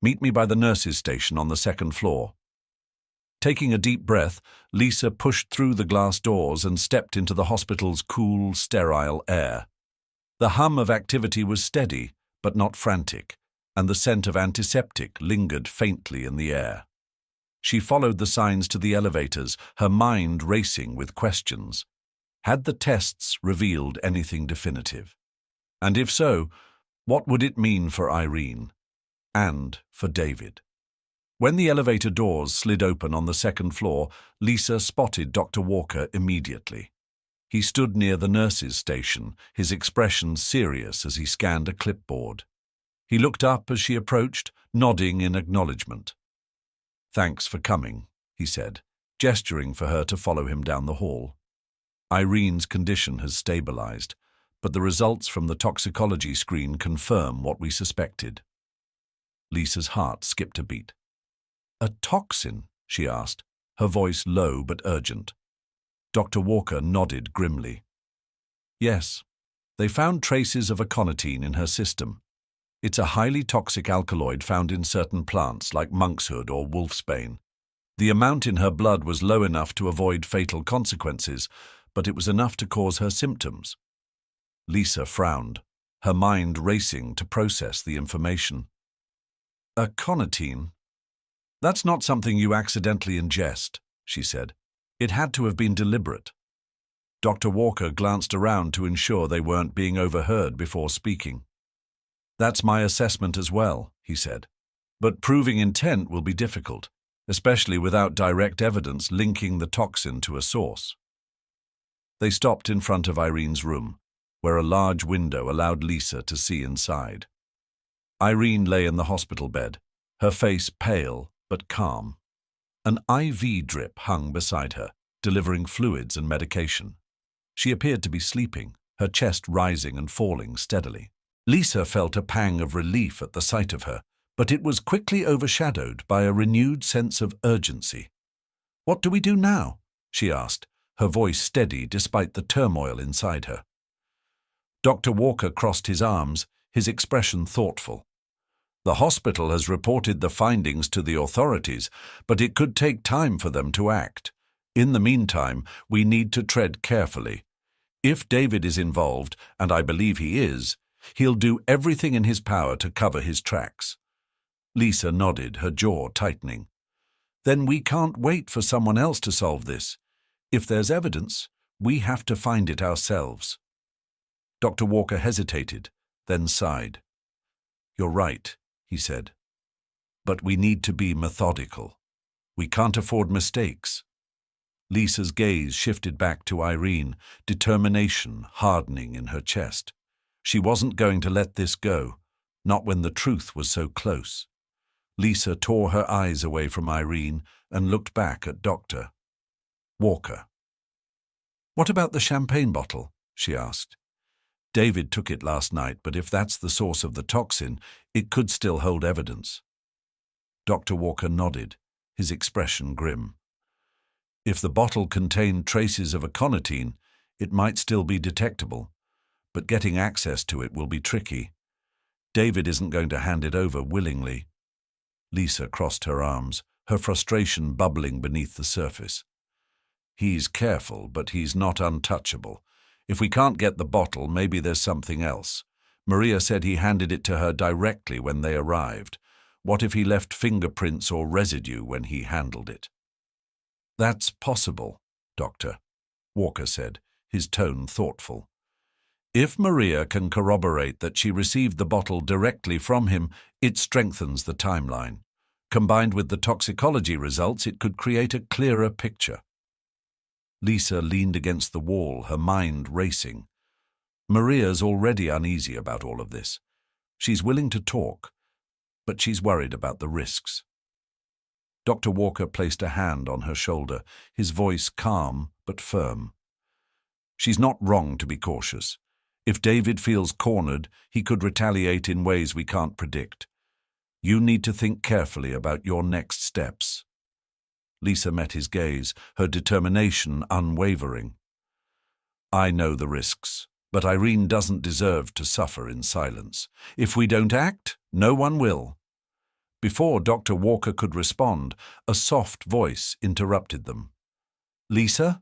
Meet me by the nurses' station on the second floor." Taking a deep breath, Lisa pushed through the glass doors and stepped into the hospital's cool, sterile air. The hum of activity was steady, but not frantic, and the scent of antiseptic lingered faintly in the air. She followed the signs to the elevators, her mind racing with questions. Had the tests revealed anything definitive? And if so, what would it mean for Irene? And for David? When the elevator doors slid open on the second floor, Lisa spotted Dr. Walker immediately. He stood near the nurses' station, his expression serious as he scanned a clipboard. He looked up as she approached, nodding in acknowledgement. "Thanks for coming," he said, gesturing for her to follow him down the hall. "Irene's condition has stabilized, but the results from the toxicology screen confirm what we suspected." Lisa's heart skipped a beat. A toxin? She asked, her voice low but urgent. Dr. Walker nodded grimly. Yes, they found traces of aconitine in her system. It's a highly toxic alkaloid found in certain plants like monkshood or wolfsbane. The amount in her blood was low enough to avoid fatal consequences, but it was enough to cause her symptoms. Lisa frowned, her mind racing to process the information. Aconitine? That's not something you accidentally ingest, she said. It had to have been deliberate. Dr. Walker glanced around to ensure they weren't being overheard before speaking. That's my assessment as well, he said. But proving intent will be difficult, especially without direct evidence linking the toxin to a source. They stopped in front of Irene's room, where a large window allowed Lisa to see inside. Irene lay in the hospital bed, her face pale but calm. An IV drip hung beside her, delivering fluids and medication. She appeared to be sleeping, her chest rising and falling steadily. Lisa felt a pang of relief at the sight of her, but it was quickly overshadowed by a renewed sense of urgency. "What do we do now?" she asked, her voice steady despite the turmoil inside her. Dr. Walker crossed his arms, his expression thoughtful. The hospital has reported the findings to the authorities, but it could take time for them to act. In the meantime, we need to tread carefully. If David is involved, and I believe he is, he'll do everything in his power to cover his tracks. Lisa nodded, her jaw tightening. Then we can't wait for someone else to solve this. If there's evidence, we have to find it ourselves. Dr. Walker hesitated, then sighed. You're right, he said. But we need to be methodical. We can't afford mistakes. Lisa's gaze shifted back to Irene, determination hardening in her chest. She wasn't going to let this go, not when the truth was so close. Lisa tore her eyes away from Irene and looked back at Dr. Walker. What about the champagne bottle? She asked. David took it last night, but if that's the source of the toxin, it could still hold evidence. Dr. Walker nodded, his expression grim. If the bottle contained traces of aconitine, it might still be detectable, but getting access to it will be tricky. David isn't going to hand it over willingly. Lisa crossed her arms, her frustration bubbling beneath the surface. He's careful, but he's not untouchable. If we can't get the bottle, maybe there's something else. Maria said he handed it to her directly when they arrived. What if he left fingerprints or residue when he handled it? That's possible, Doctor, Walker said, his tone thoughtful. If Maria can corroborate that she received the bottle directly from him, it strengthens the timeline. Combined with the toxicology results, it could create a clearer picture. Lisa leaned against the wall, her mind racing. Maria's already uneasy about all of this. She's willing to talk, but she's worried about the risks. Dr. Walker placed a hand on her shoulder, his voice calm but firm. She's not wrong to be cautious. If David feels cornered, he could retaliate in ways we can't predict. You need to think carefully about your next steps. Lisa met his gaze, her determination unwavering. I know the risks, but Irene doesn't deserve to suffer in silence. If we don't act, no one will. Before Dr. Walker could respond, a soft voice interrupted them. Lisa?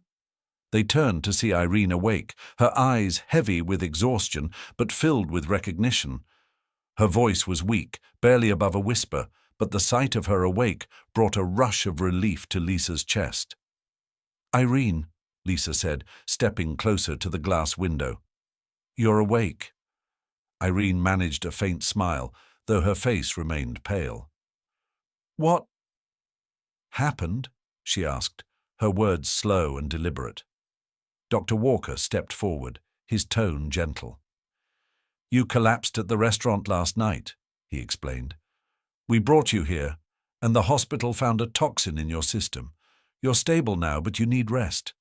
They turned to see Irene awake, her eyes heavy with exhaustion but filled with recognition. Her voice was weak, barely above a whisper, but the sight of her awake brought a rush of relief to Lisa's chest. Irene, Lisa said, stepping closer to the glass window. You're awake. Irene managed a faint smile, though her face remained pale. What happened? She asked, her words slow and deliberate. Dr. Walker stepped forward, his tone gentle. You collapsed at the restaurant last night, he explained. We brought you here, and the hospital found a toxin in your system. You're stable now, but you need rest.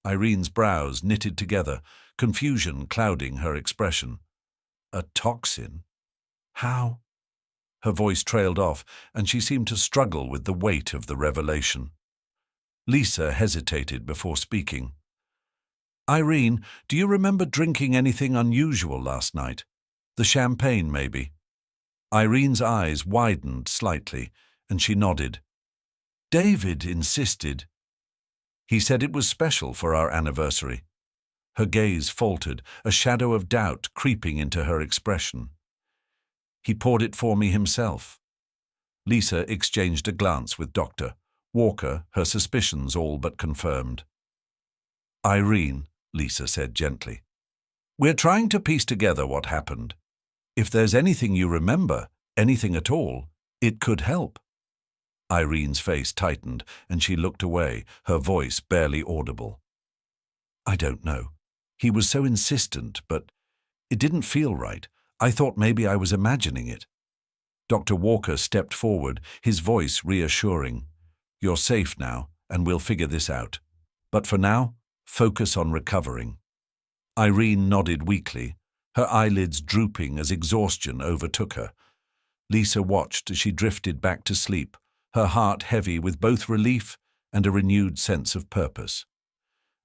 Irene's brows knitted together, confusion clouding her expression. A toxin? How? Her voice trailed off, and she seemed to struggle with the weight of the revelation. Lisa hesitated before speaking. "Irene, do you remember drinking anything unusual last night? The champagne, maybe?" Irene's eyes widened slightly, and she nodded. "David insisted. He said it was special for our anniversary." Her gaze faltered, a shadow of doubt creeping into her expression. "He poured it for me himself." Lisa exchanged a glance with Dr. Walker, her suspicions all but confirmed. "Irene," Lisa said gently, "we're trying to piece together what happened. If there's anything you remember, anything at all, it could help." Irene's face tightened, and she looked away, her voice barely audible. "I don't know. He was so insistent, but it didn't feel right. I thought maybe I was imagining it." Dr. Walker stepped forward, his voice reassuring. "You're safe now, and we'll figure this out. But for now, focus on recovering." Irene nodded weakly, her eyelids drooping as exhaustion overtook her. Lisa watched as she drifted back to sleep, her heart heavy with both relief and a renewed sense of purpose.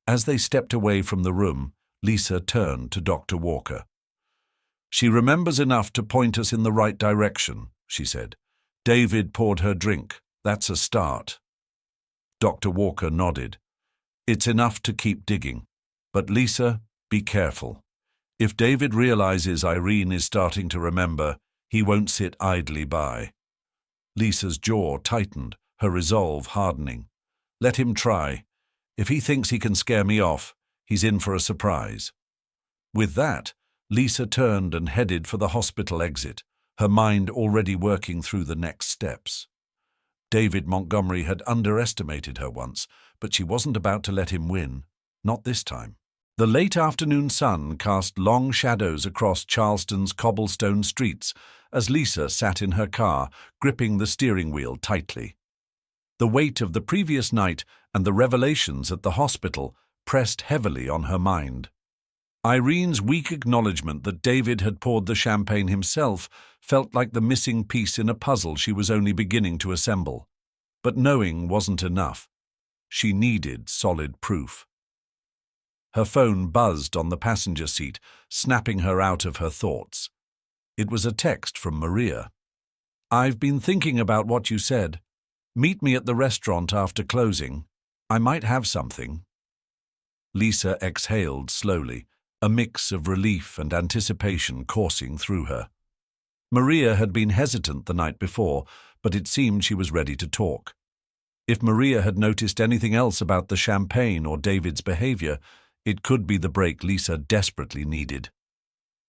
As they stepped away from the room, Lisa turned to Dr. Walker. "She remembers enough to point us in the right direction," she said. "David poured her drink. That's a start." Dr. Walker nodded. "It's enough to keep digging. But Lisa, be careful. If David realizes Irene is starting to remember, he won't sit idly by." Lisa's jaw tightened, her resolve hardening. "Let him try. If he thinks he can scare me off, he's in for a surprise." With that, Lisa turned and headed for the hospital exit, her mind already working through the next steps. David Montgomery had underestimated her once, but she wasn't about to let him win. Not this time. The late afternoon sun cast long shadows across Charleston's cobblestone streets as Lisa sat in her car, gripping the steering wheel tightly. The weight of the previous night and the revelations at the hospital pressed heavily on her mind. Irene's weak acknowledgement that David had poured the champagne himself felt like the missing piece in a puzzle she was only beginning to assemble. But knowing wasn't enough. She needed solid proof. Her phone buzzed on the passenger seat, snapping her out of her thoughts. It was a text from Maria. "I've been thinking about what you said. Meet me at the restaurant after closing. I might have something." Lisa exhaled slowly, a mix of relief and anticipation coursing through her. Maria had been hesitant the night before, but it seemed she was ready to talk. If Maria had noticed anything else about the champagne or David's behavior, it could be the break Lisa desperately needed.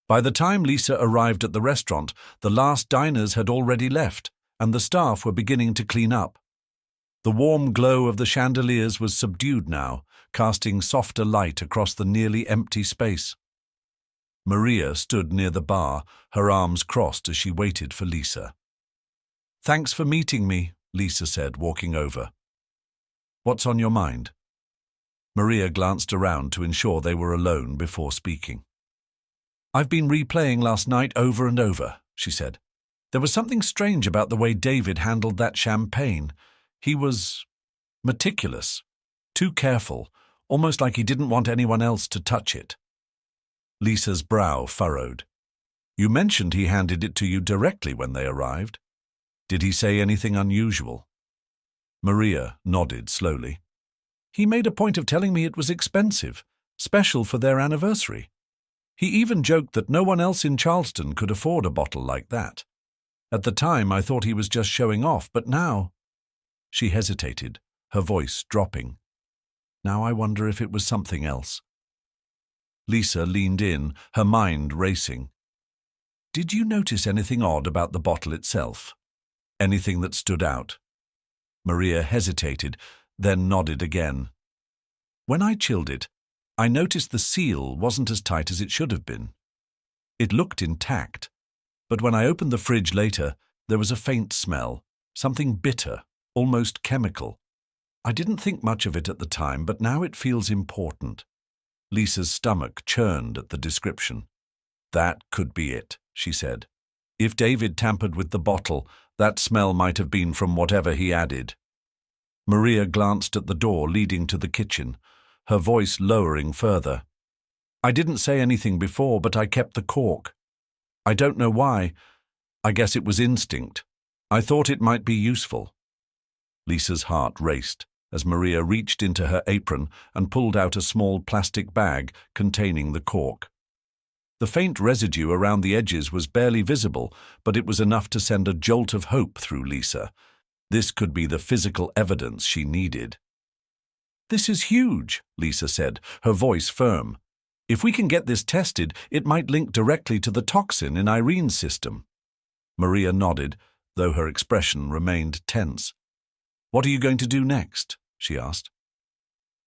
By the time Lisa arrived at the restaurant, the last diners had already left, and the staff were beginning to clean up. The warm glow of the chandeliers was subdued now, casting softer light across the nearly empty space. Maria stood near the bar, her arms crossed as she waited for Lisa. "Thanks for meeting me," Lisa said, walking over. "What's on your mind?" Maria glanced around to ensure they were alone before speaking. "I've been replaying last night over and over," she said. "There was something strange about the way David handled that champagne. He was meticulous, too careful, almost like he didn't want anyone else to touch it." Lisa's brow furrowed. "You mentioned he handed it to you directly when they arrived. Did he say anything unusual?" Maria nodded slowly. "He made a point of telling me it was expensive, special for their anniversary. He even joked that no one else in Charleston could afford a bottle like that. At the time, I thought he was just showing off, but now—" She hesitated, her voice dropping. "Now I wonder if it was something else." Lisa leaned in, her mind racing. "Did you notice anything odd about the bottle itself? Anything that stood out?" Maria hesitated, then nodded again. "When I chilled it, I noticed the seal wasn't as tight as it should have been. It looked intact, but when I opened the fridge later, there was a faint smell, something bitter, almost chemical. I didn't think much of it at the time, but now it feels important." Lisa's stomach churned at the description. "That could be it," she said. If David tampered with the bottle, that smell might have been from whatever he added. Maria glanced at the door leading to the kitchen, her voice lowering further. I didn't say anything before, but I kept the cork. I don't know why. I guess it was instinct. I thought it might be useful. Lisa's heart raced as Maria reached into her apron and pulled out a small plastic bag containing the cork. The faint residue around the edges was barely visible, but it was enough to send a jolt of hope through Lisa. This could be the physical evidence she needed. This is huge, Lisa said, her voice firm. If we can get this tested, it might link directly to the toxin in Irene's system. Maria nodded, though her expression remained tense. What are you going to do next? She asked.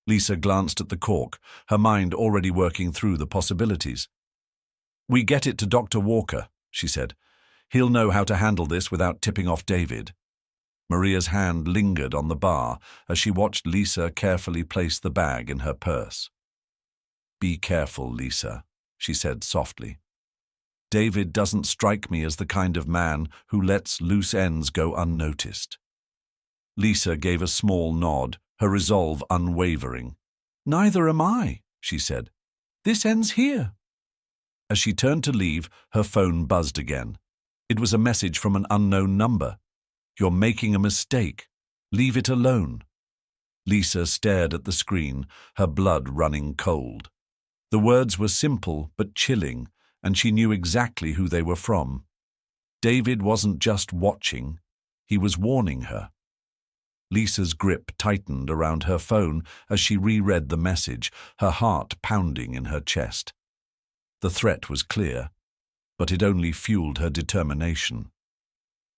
Lisa glanced at the cork, her mind already working through the possibilities. We get it to Dr. Walker, she said. He'll know how to handle this without tipping off David. Maria's hand lingered on the bar as she watched Lisa carefully place the bag in her purse. Be careful, Lisa, she said softly. David doesn't strike me as the kind of man who lets loose ends go unnoticed. Lisa gave a small nod, her resolve unwavering. Neither am I, she said. This ends here. As she turned to leave, her phone buzzed again. It was a message from an unknown number. You're making a mistake. Leave it alone. Lisa stared at the screen, her blood running cold. The words were simple but chilling, and she knew exactly who they were from. David wasn't just watching, he was warning her. Lisa's grip tightened around her phone as she reread the message, her heart pounding in her chest. The threat was clear, but it only fueled her determination.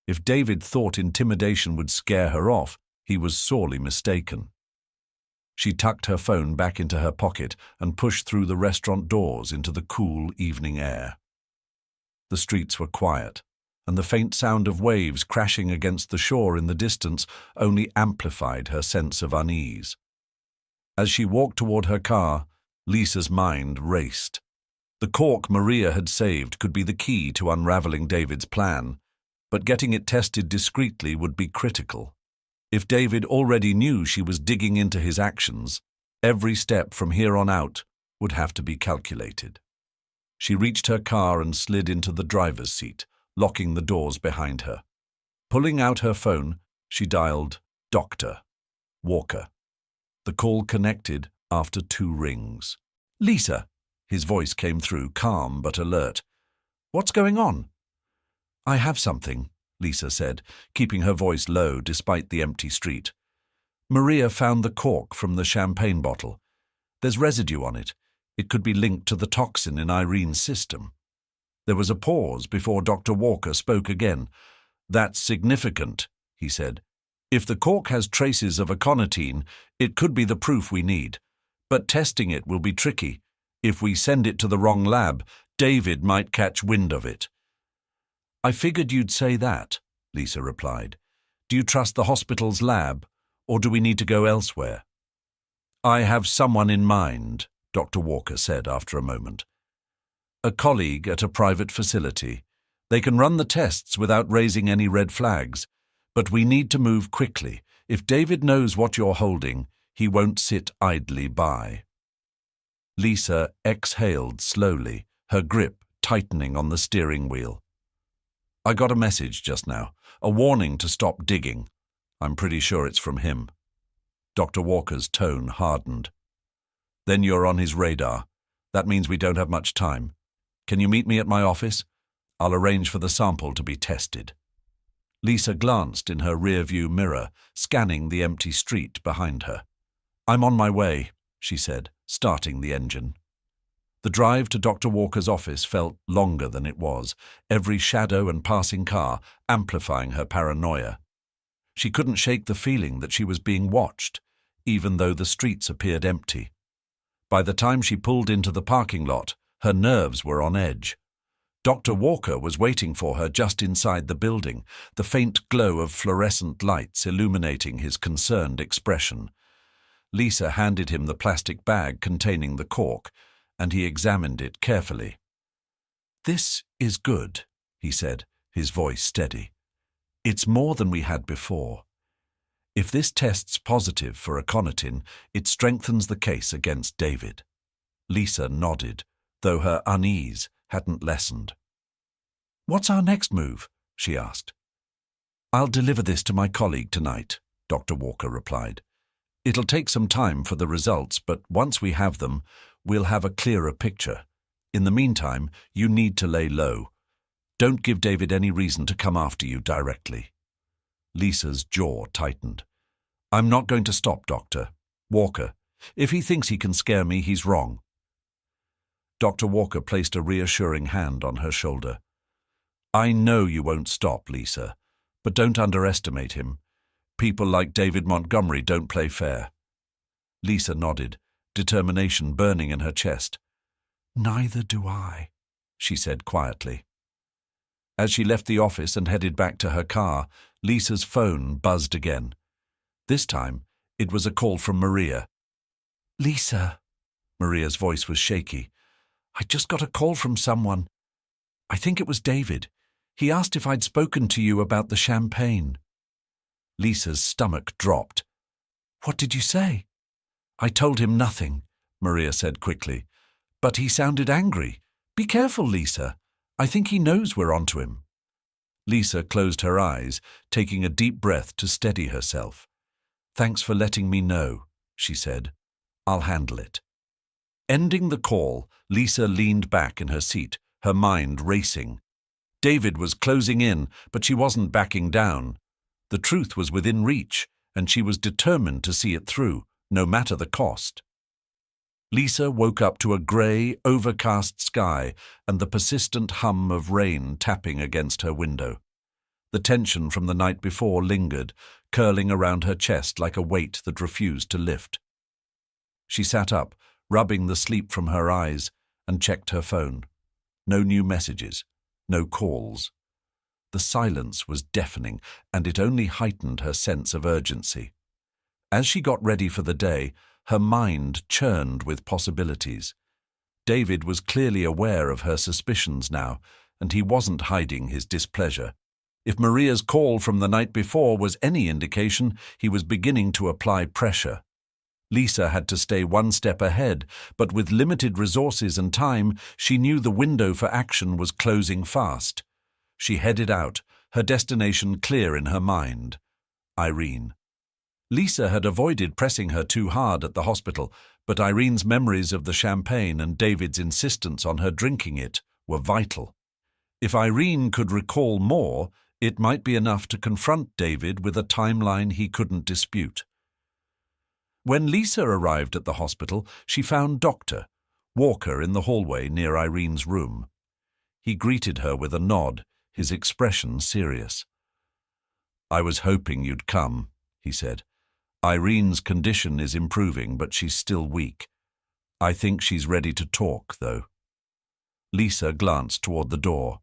If David thought intimidation would scare her off, he was sorely mistaken. She tucked her phone back into her pocket and pushed through the restaurant doors into the cool evening air. The streets were quiet, and the faint sound of waves crashing against the shore in the distance only amplified her sense of unease. As she walked toward her car, Lisa's mind raced. The cork Maria had saved could be the key to unraveling David's plan, but getting it tested discreetly would be critical. If David already knew she was digging into his actions, every step from here on out would have to be calculated. She reached her car and slid into the driver's seat, locking the doors behind her. Pulling out her phone, she dialed Dr. Walker. The call connected after 2 rings. Lisa, his voice came through, calm but alert. What's going on? I have something, Lisa said, keeping her voice low despite the empty street. Maria found the cork from the champagne bottle. There's residue on it. It could be linked to the toxin in Irene's system. There was a pause before Dr. Walker spoke again. That's significant, he said. If the cork has traces of aconitine, it could be the proof we need. But testing it will be tricky. If we send it to the wrong lab, David might catch wind of it. I figured you'd say that, Lisa replied. Do you trust the hospital's lab, or do we need to go elsewhere? I have someone in mind, Dr. Walker said after a moment. A colleague at a private facility. They can run the tests without raising any red flags, but we need to move quickly. If David knows what you're holding, he won't sit idly by. Lisa exhaled slowly, her grip tightening on the steering wheel. I got a message just now, a warning to stop digging. I'm pretty sure it's from him. Dr. Walker's tone hardened. Then you're on his radar. That means we don't have much time. Can you meet me at my office? I'll arrange for the sample to be tested. Lisa glanced in her rearview mirror, scanning the empty street behind her. I'm on my way, she said, starting the engine. The drive to Dr. Walker's office felt longer than it was, every shadow and passing car amplifying her paranoia. She couldn't shake the feeling that she was being watched, even though the streets appeared empty. By the time she pulled into the parking lot, her nerves were on edge. Dr. Walker was waiting for her just inside the building, the faint glow of fluorescent lights illuminating his concerned expression. Lisa handed him the plastic bag containing the cork, and he examined it carefully. This is good, he said, his voice steady. It's more than we had before. If this tests positive for aconitine, it strengthens the case against David. Lisa nodded, though her unease hadn't lessened. What's our next move? She asked. I'll deliver this to my colleague tonight, Dr. Walker replied. It'll take some time for the results, but once we have them, we'll have a clearer picture. In the meantime, you need to lay low. Don't give David any reason to come after you directly. Lisa's jaw tightened. I'm not going to stop, Doctor. Walker, if he thinks he can scare me, he's wrong. Dr. Walker placed a reassuring hand on her shoulder. I know you won't stop, Lisa, but don't underestimate him. People like David Montgomery don't play fair. Lisa nodded, determination burning in her chest. Neither do I, she said quietly. As she left the office and headed back to her car, Lisa's phone buzzed again. This time, it was a call from Maria. Lisa, Maria's voice was shaky. I just got a call from someone. I think it was David. He asked if I'd spoken to you about the champagne. Lisa's stomach dropped. What did you say? I told him nothing, Maria said quickly. But he sounded angry. Be careful, Lisa. I think he knows we're onto him. Lisa closed her eyes, taking a deep breath to steady herself. Thanks for letting me know, she said. I'll handle it. Ending the call, Lisa leaned back in her seat, her mind racing. David was closing in, but she wasn't backing down. The truth was within reach, and she was determined to see it through, no matter the cost. Lisa woke up to a grey, overcast sky and the persistent hum of rain tapping against her window. The tension from the night before lingered, curling around her chest like a weight that refused to lift. She sat up, rubbing the sleep from her eyes, and checked her phone. No new messages, no calls. The silence was deafening, and it only heightened her sense of urgency. As she got ready for the day, her mind churned with possibilities. David was clearly aware of her suspicions now, and he wasn't hiding his displeasure. If Maria's call from the night before was any indication, he was beginning to apply pressure. Lisa had to stay one step ahead, but with limited resources and time, she knew the window for action was closing fast. She headed out, her destination clear in her mind. Irene. Lisa had avoided pressing her too hard at the hospital, but Irene's memories of the champagne and David's insistence on her drinking it were vital. If Irene could recall more, it might be enough to confront David with a timeline he couldn't dispute. When Lisa arrived at the hospital, she found Dr. Walker in the hallway near Irene's room. He greeted her with a nod, his expression serious. I was hoping you'd come, he said. Irene's condition is improving, but she's still weak. I think she's ready to talk, though. Lisa glanced toward the door.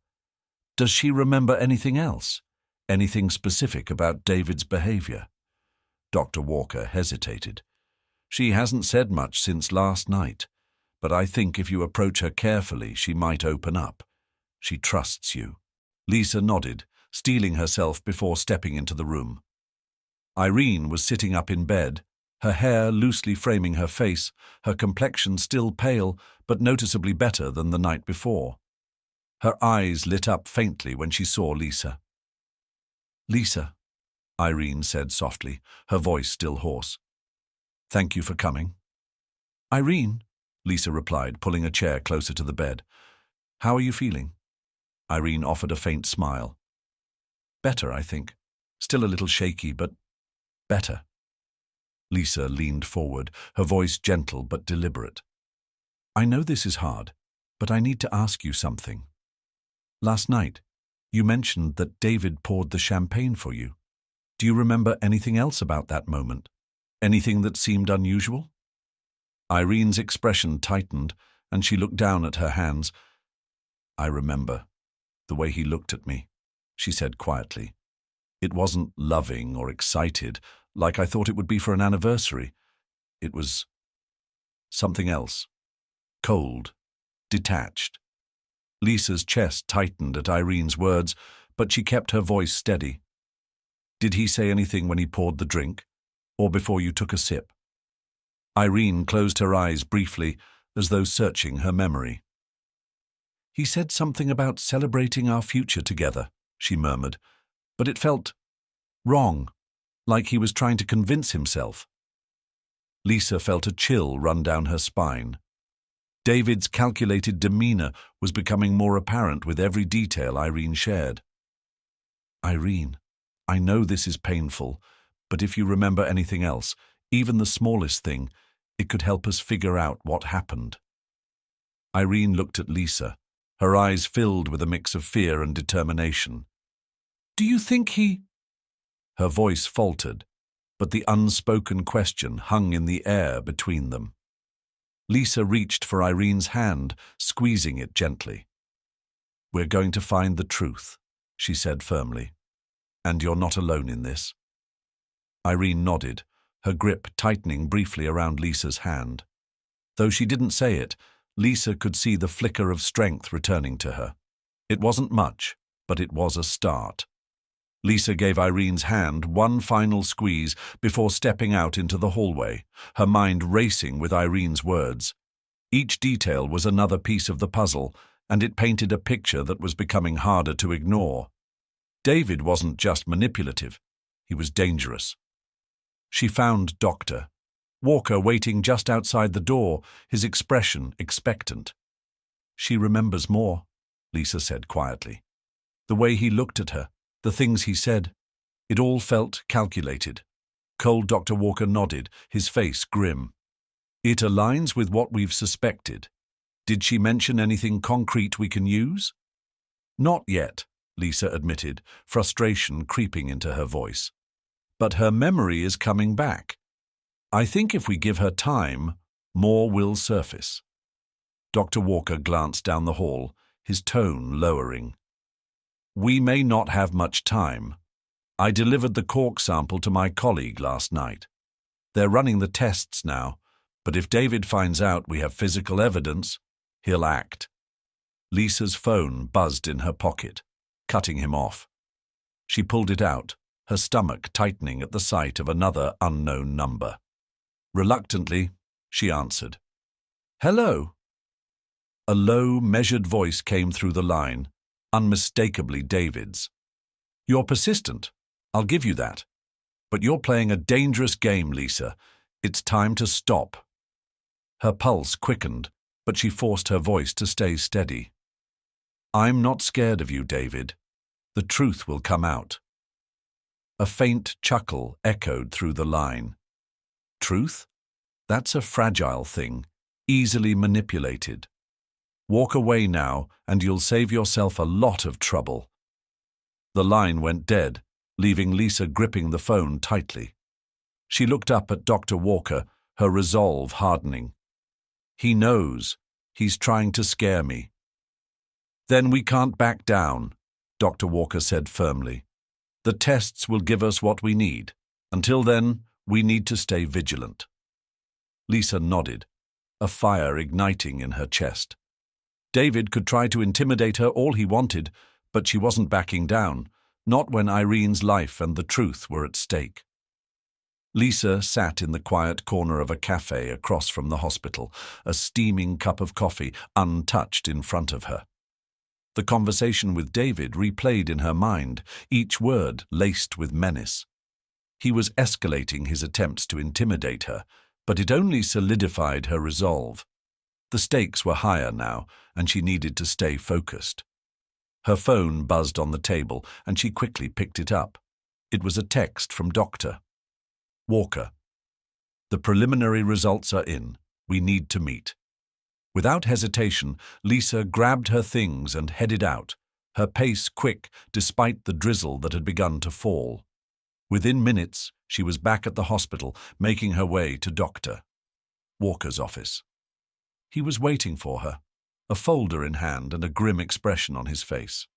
Does she remember anything else? Anything specific about David's behavior? Dr. Walker hesitated. She hasn't said much since last night, but I think if you approach her carefully, she might open up. She trusts you. Lisa nodded, steeling herself before stepping into the room. Irene was sitting up in bed, her hair loosely framing her face, her complexion still pale, but noticeably better than the night before. Her eyes lit up faintly when she saw Lisa. Lisa, Irene said softly, her voice still hoarse. Thank you for coming. Irene, Lisa replied, pulling a chair closer to the bed. How are you feeling? Irene offered a faint smile. Better, I think. Still a little shaky, but better. Lisa leaned forward, her voice gentle but deliberate. I know this is hard, but I need to ask you something. Last night, you mentioned that David poured the champagne for you. Do you remember anything else about that moment? Anything that seemed unusual? Irene's expression tightened, and she looked down at her hands. I remember the way he looked at me, she said quietly. It wasn't loving or excited, like I thought it would be for an anniversary. It was something else. Cold, detached. Lisa's chest tightened at Irene's words, but she kept her voice steady. "Did he say anything when he poured the drink, or before you took a sip?" Irene closed her eyes briefly, as though searching her memory. "He said something about celebrating our future together," she murmured, but it felt wrong, like he was trying to convince himself. Lisa felt a chill run down her spine. David's calculated demeanor was becoming more apparent with every detail Irene shared. "Irene, I know this is painful, but if you remember anything else, even the smallest thing, it could help us figure out what happened." Irene looked at Lisa, her eyes filled with a mix of fear and determination. "Do you think he—" Her voice faltered, but the unspoken question hung in the air between them. Lisa reached for Irene's hand, squeezing it gently. "We're going to find the truth," she said firmly. "And you're not alone in this." Irene nodded, her grip tightening briefly around Lisa's hand. Though she didn't say it, Lisa could see the flicker of strength returning to her. It wasn't much, but it was a start. Lisa gave Irene's hand one final squeeze before stepping out into the hallway, her mind racing with Irene's words. Each detail was another piece of the puzzle, and it painted a picture that was becoming harder to ignore. David wasn't just manipulative, he was dangerous. She found Dr. Walker waiting just outside the door, his expression expectant. "She remembers more," Lisa said quietly. The way he looked at her, the things he said, it all felt calculated. Cold Dr. Walker nodded, his face grim. "It aligns with what we've suspected. Did she mention anything concrete we can use?" "Not yet," Lisa admitted, frustration creeping into her voice. "But her memory is coming back. I think if we give her time, more will surface." Dr. Walker glanced down the hall, his tone lowering. "We may not have much time. I delivered the cork sample to my colleague last night. They're running the tests now, but if David finds out we have physical evidence, he'll act." Lisa's phone buzzed in her pocket, cutting him off. She pulled it out, her stomach tightening at the sight of another unknown number. Reluctantly, she answered. "Hello." A low, measured voice came through the line, unmistakably David's. "You're persistent, I'll give you that. But you're playing a dangerous game, Lisa. It's time to stop." Her pulse quickened, but she forced her voice to stay steady. "I'm not scared of you, David. The truth will come out." A faint chuckle echoed through the line. "Truth? That's a fragile thing, easily manipulated. Walk away now, and you'll save yourself a lot of trouble." The line went dead, leaving Lisa gripping the phone tightly. She looked up at Dr. Walker, her resolve hardening. "He knows. He's trying to scare me." "Then we can't back down," Dr. Walker said firmly. "The tests will give us what we need. Until then, we need to stay vigilant." Lisa nodded, a fire igniting in her chest. David could try to intimidate her all he wanted, but she wasn't backing down, not when Irene's life and the truth were at stake. Lisa sat in the quiet corner of a cafe across from the hospital, a steaming cup of coffee untouched in front of her. The conversation with David replayed in her mind, each word laced with menace. He was escalating his attempts to intimidate her, but it only solidified her resolve. The stakes were higher now, and she needed to stay focused. Her phone buzzed on the table, and she quickly picked it up. It was a text from Dr. Walker. "The preliminary results are in. We need to meet." Without hesitation, Lisa grabbed her things and headed out, her pace quick despite the drizzle that had begun to fall. Within minutes, she was back at the hospital, making her way to Dr. Walker's office. He was waiting for her, a folder in hand and a grim expression on his face.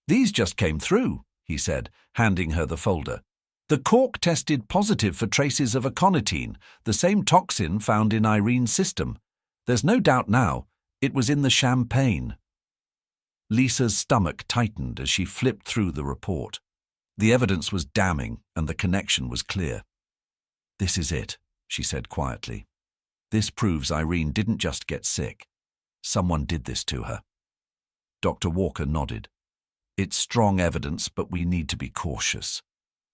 "These just came through," he said, handing her the folder. "The cork tested positive for traces of aconitine, the same toxin found in Irene's system. There's no doubt now, it was in the champagne." Lisa's stomach tightened as she flipped through the report. The evidence was damning and the connection was clear. "This is it," she said quietly. "This proves Irene didn't just get sick. Someone did this to her." Dr. Walker nodded. "It's strong evidence, but we need to be cautious.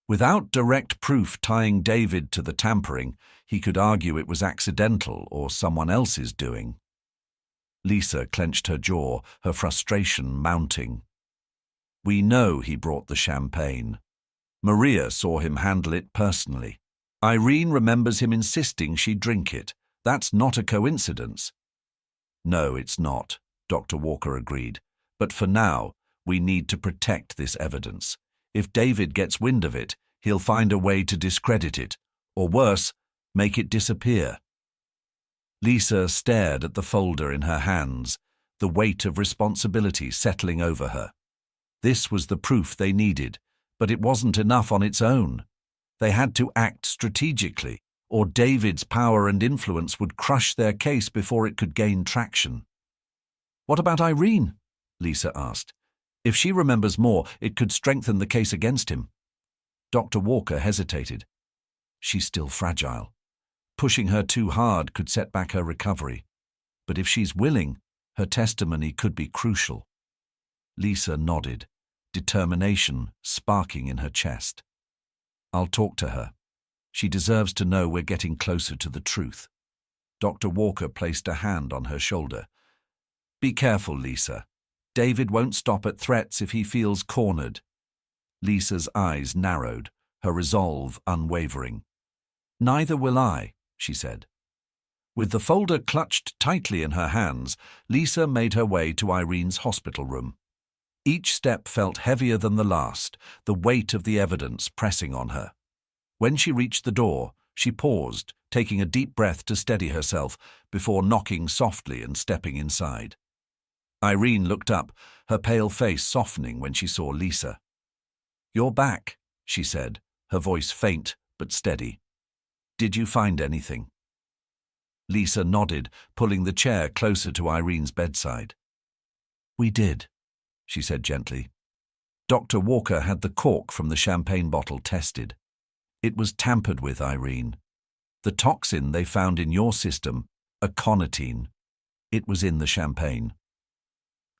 Without direct proof tying David to the tampering, he could argue it was accidental or someone else's doing." Lisa clenched her jaw, her frustration mounting. "We know he brought the champagne. Maria saw him handle it personally. Irene remembers him insisting she drink it. That's not a coincidence." "No, it's not," Dr. Walker agreed. "But for now, we need to protect this evidence. If David gets wind of it, he'll find a way to discredit it, or worse, make it disappear." Lisa stared at the folder in her hands, the weight of responsibility settling over her. This was the proof they needed, but it wasn't enough on its own. They had to act strategically, or David's power and influence would crush their case before it could gain traction. "What about Irene?" Lisa asked. "If she remembers more, it could strengthen the case against him." Dr. Walker hesitated. "She's still fragile. Pushing her too hard could set back her recovery. But if she's willing, her testimony could be crucial." Lisa nodded, determination sparking in her chest. "I'll talk to her. She deserves to know we're getting closer to the truth." Dr. Walker placed a hand on her shoulder. "Be careful, Lisa. David won't stop at threats if he feels cornered." Lisa's eyes narrowed, her resolve unwavering. "Neither will I," she said. With the folder clutched tightly in her hands, Lisa made her way to Irene's hospital room. Each step felt heavier than the last, the weight of the evidence pressing on her. When she reached the door, she paused, taking a deep breath to steady herself before knocking softly and stepping inside. Irene looked up, her pale face softening when she saw Lisa. "You're back," she said, her voice faint but steady. "Did you find anything?" Lisa nodded, pulling the chair closer to Irene's bedside. "We did," she said gently. Dr. Walker had the cork from the champagne bottle tested. "It was tampered with, Irene. The toxin they found in your system, aconitine, it was in the champagne."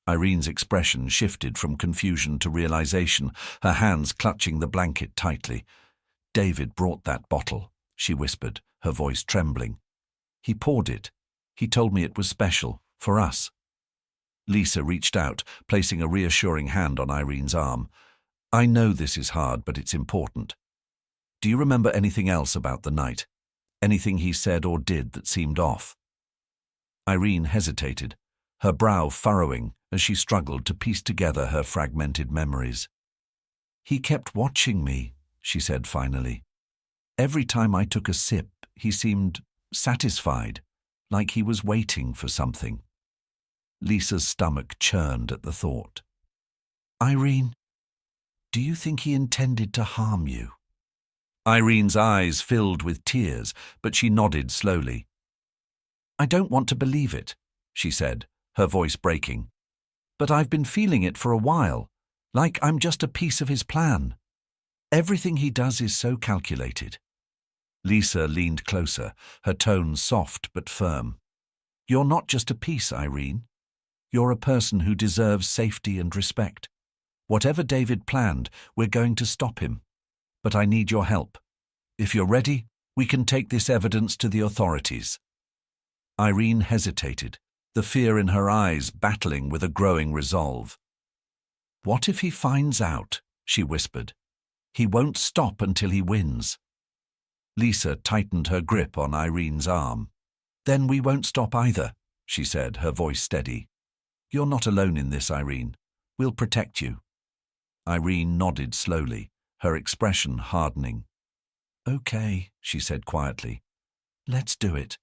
Irene's expression shifted from confusion to realization, her hands clutching the blanket tightly. "David brought that bottle," she whispered, her voice trembling. "He poured it. He told me it was special, for us." Lisa reached out, placing a reassuring hand on Irene's arm. "I know this is hard, but it's important. Do you remember anything else about the night? Anything he said or did that seemed off?" Irene hesitated, her brow furrowing as she struggled to piece together her fragmented memories. "He kept watching me," she said finally. "Every time I took a sip, he seemed satisfied, like he was waiting for something." Lisa's stomach churned at the thought. "Irene, do you think he intended to harm you?" Irene's eyes filled with tears, but she nodded slowly. "I don't want to believe it," she said, her voice breaking. "But I've been feeling it for a while, like I'm just a piece of his plan. Everything he does is so calculated." Lisa leaned closer, her tone soft but firm. "You're not just a piece, Irene. You're a person who deserves safety and respect. Whatever David planned, we're going to stop him. But I need your help. If you're ready, we can take this evidence to the authorities." Irene hesitated, the fear in her eyes battling with a growing resolve. "What if he finds out?" she whispered. "He won't stop until he wins." Lisa tightened her grip on Irene's arm. "Then we won't stop either," she said, her voice steady. "You're not alone in this, Irene. We'll protect you." Irene nodded slowly, her expression hardening. "Okay," she said quietly. "Let's do it."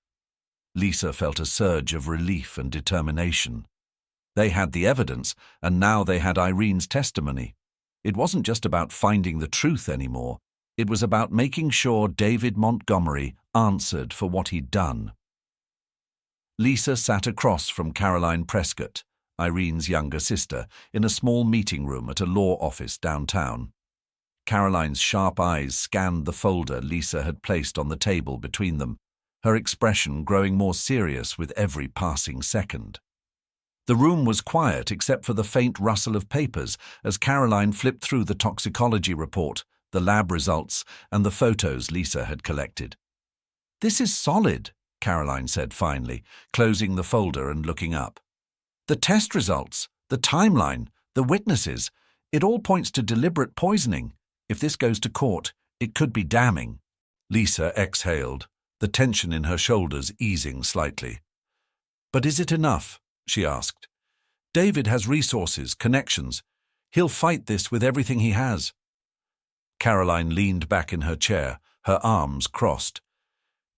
Lisa felt a surge of relief and determination. They had the evidence, and now they had Irene's testimony. It wasn't just about finding the truth anymore. It was about making sure David Montgomery answered for what he'd done. Lisa sat across from Caroline Prescott, Irene's younger sister, in a small meeting room at a law office downtown. Caroline's sharp eyes scanned the folder Lisa had placed on the table between them, her expression growing more serious with every passing second. The room was quiet except for the faint rustle of papers as Caroline flipped through the toxicology report, the lab results, and the photos Lisa had collected. "This is solid," Caroline said finally, closing the folder and looking up. "The test results, the timeline, the witnesses, it all points to deliberate poisoning. If this goes to court, it could be damning." Lisa exhaled, the tension in her shoulders easing slightly. "But is it enough?" she asked. "David has resources, connections. He'll fight this with everything he has." Caroline leaned back in her chair, her arms crossed.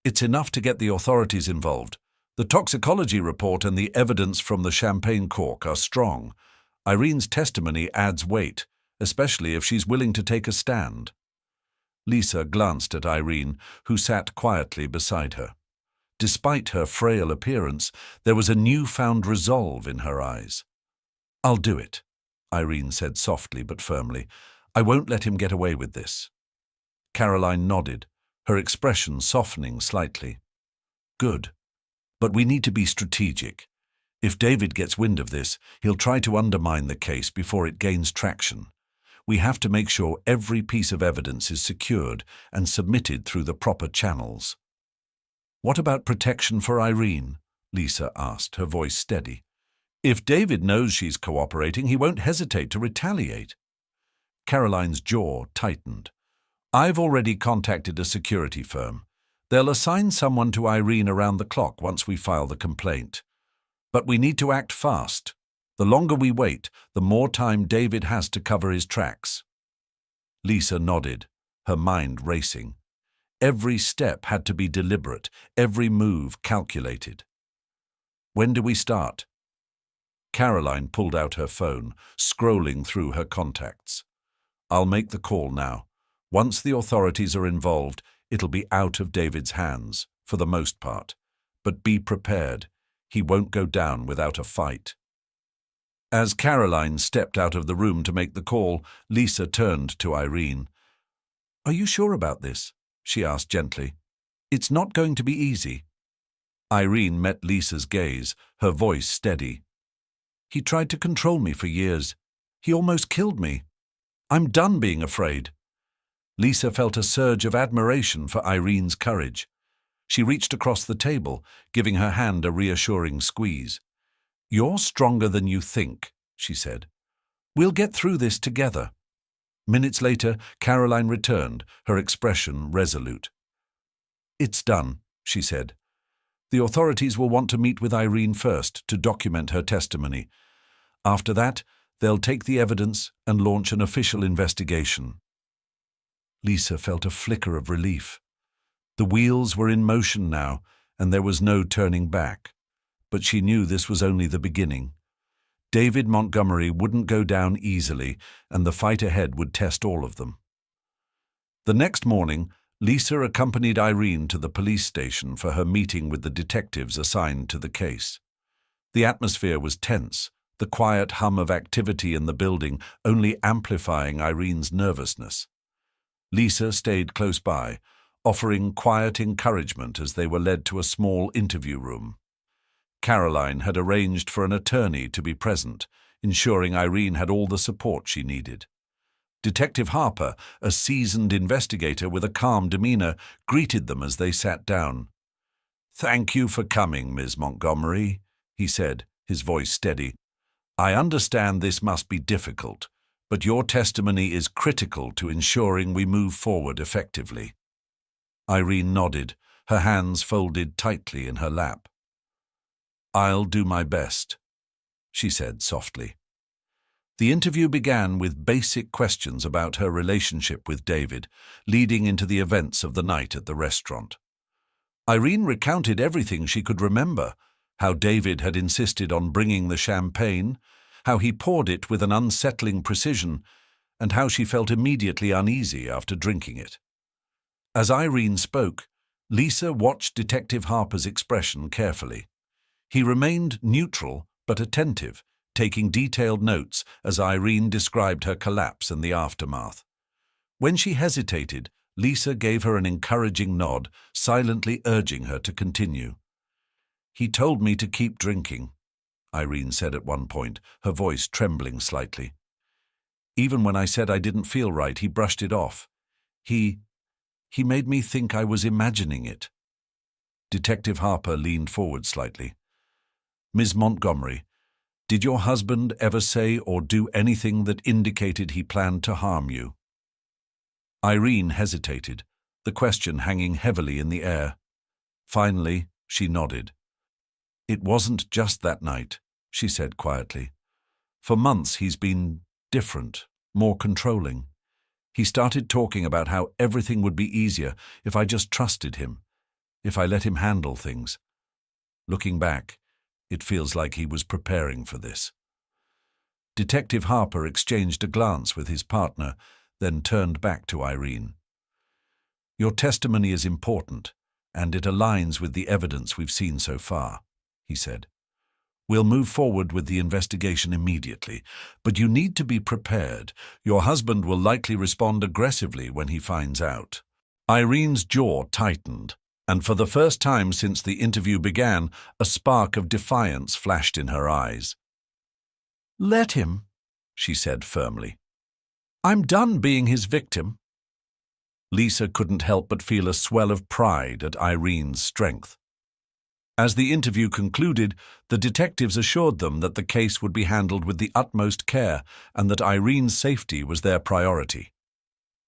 "It's enough to get the authorities involved. The toxicology report and the evidence from the champagne cork are strong. Irene's testimony adds weight, especially if she's willing to take a stand." Lisa glanced at Irene, who sat quietly beside her. Despite her frail appearance, there was a newfound resolve in her eyes. "I'll do it," Irene said softly but firmly. "I won't let him get away with this." Caroline nodded, her expression softening slightly. "Good. But we need to be strategic. If David gets wind of this, he'll try to undermine the case before it gains traction. We have to make sure every piece of evidence is secured and submitted through the proper channels." "What about protection for Irene?" Lisa asked, her voice steady. "If David knows she's cooperating, he won't hesitate to retaliate." Caroline's jaw tightened. "I've already contacted a security firm. They'll assign someone to Irene around the clock once we file the complaint. But we need to act fast. The longer we wait, the more time David has to cover his tracks." Lisa nodded, her mind racing. Every step had to be deliberate, every move calculated. "When do we start?" Caroline pulled out her phone, scrolling through her contacts. "I'll make the call now. Once the authorities are involved, it'll be out of David's hands, for the most part. But be prepared. He won't go down without a fight." As Caroline stepped out of the room to make the call, Lisa turned to Irene. "Are you sure about this?" she asked gently. "It's not going to be easy." Irene met Lisa's gaze, her voice steady. "He tried to control me for years. He almost killed me. I'm done being afraid." Lisa felt a surge of admiration for Irene's courage. She reached across the table, giving her hand a reassuring squeeze. "You're stronger than you think," she said. "We'll get through this together." Minutes later, Caroline returned, her expression resolute. "It's done," she said. "The authorities will want to meet with Irene first to document her testimony. After that, they'll take the evidence and launch an official investigation." Lisa felt a flicker of relief. The wheels were in motion now, and there was no turning back. But she knew this was only the beginning. David Montgomery wouldn't go down easily, and the fight ahead would test all of them. The next morning, Lisa accompanied Irene to the police station for her meeting with the detectives assigned to the case. The atmosphere was tense, the quiet hum of activity in the building only amplifying Irene's nervousness. Lisa stayed close by, offering quiet encouragement as they were led to a small interview room. Caroline had arranged for an attorney to be present, ensuring Irene had all the support she needed. Detective Harper, a seasoned investigator with a calm demeanor, greeted them as they sat down. "Thank you for coming, Ms. Montgomery," he said, his voice steady. "I understand this must be difficult, but your testimony is critical to ensuring we move forward effectively." Irene nodded, her hands folded tightly in her lap. "I'll do my best," she said softly. The interview began with basic questions about her relationship with David, leading into the events of the night at the restaurant. Irene recounted everything she could remember, how David had insisted on bringing the champagne, how he poured it with an unsettling precision, and how she felt immediately uneasy after drinking it. As Irene spoke, Lisa watched Detective Harper's expression carefully. He remained neutral but attentive, taking detailed notes as Irene described her collapse and the aftermath. When she hesitated, Lisa gave her an encouraging nod, silently urging her to continue. "He told me to keep drinking," Irene said at one point, her voice trembling slightly. "Even when I said I didn't feel right, he brushed it off. He made me think I was imagining it." Detective Harper leaned forward slightly. "Ms. Montgomery, did your husband ever say or do anything that indicated he planned to harm you?" Irene hesitated, the question hanging heavily in the air. Finally, she nodded. "It wasn't just that night," she said quietly. "For months he's been different, more controlling. He started talking about how everything would be easier if I just trusted him, if I let him handle things. Looking back, it feels like he was preparing for this." Detective Harper exchanged a glance with his partner, then turned back to Irene. "Your testimony is important, and it aligns with the evidence we've seen so far," he said. "We'll move forward with the investigation immediately, but you need to be prepared. Your husband will likely respond aggressively when he finds out." Irene's jaw tightened, and for the first time since the interview began, a spark of defiance flashed in her eyes. "Let him," she said firmly. "I'm done being his victim." Lisa couldn't help but feel a swell of pride at Irene's strength. As the interview concluded, the detectives assured them that the case would be handled with the utmost care and that Irene's safety was their priority.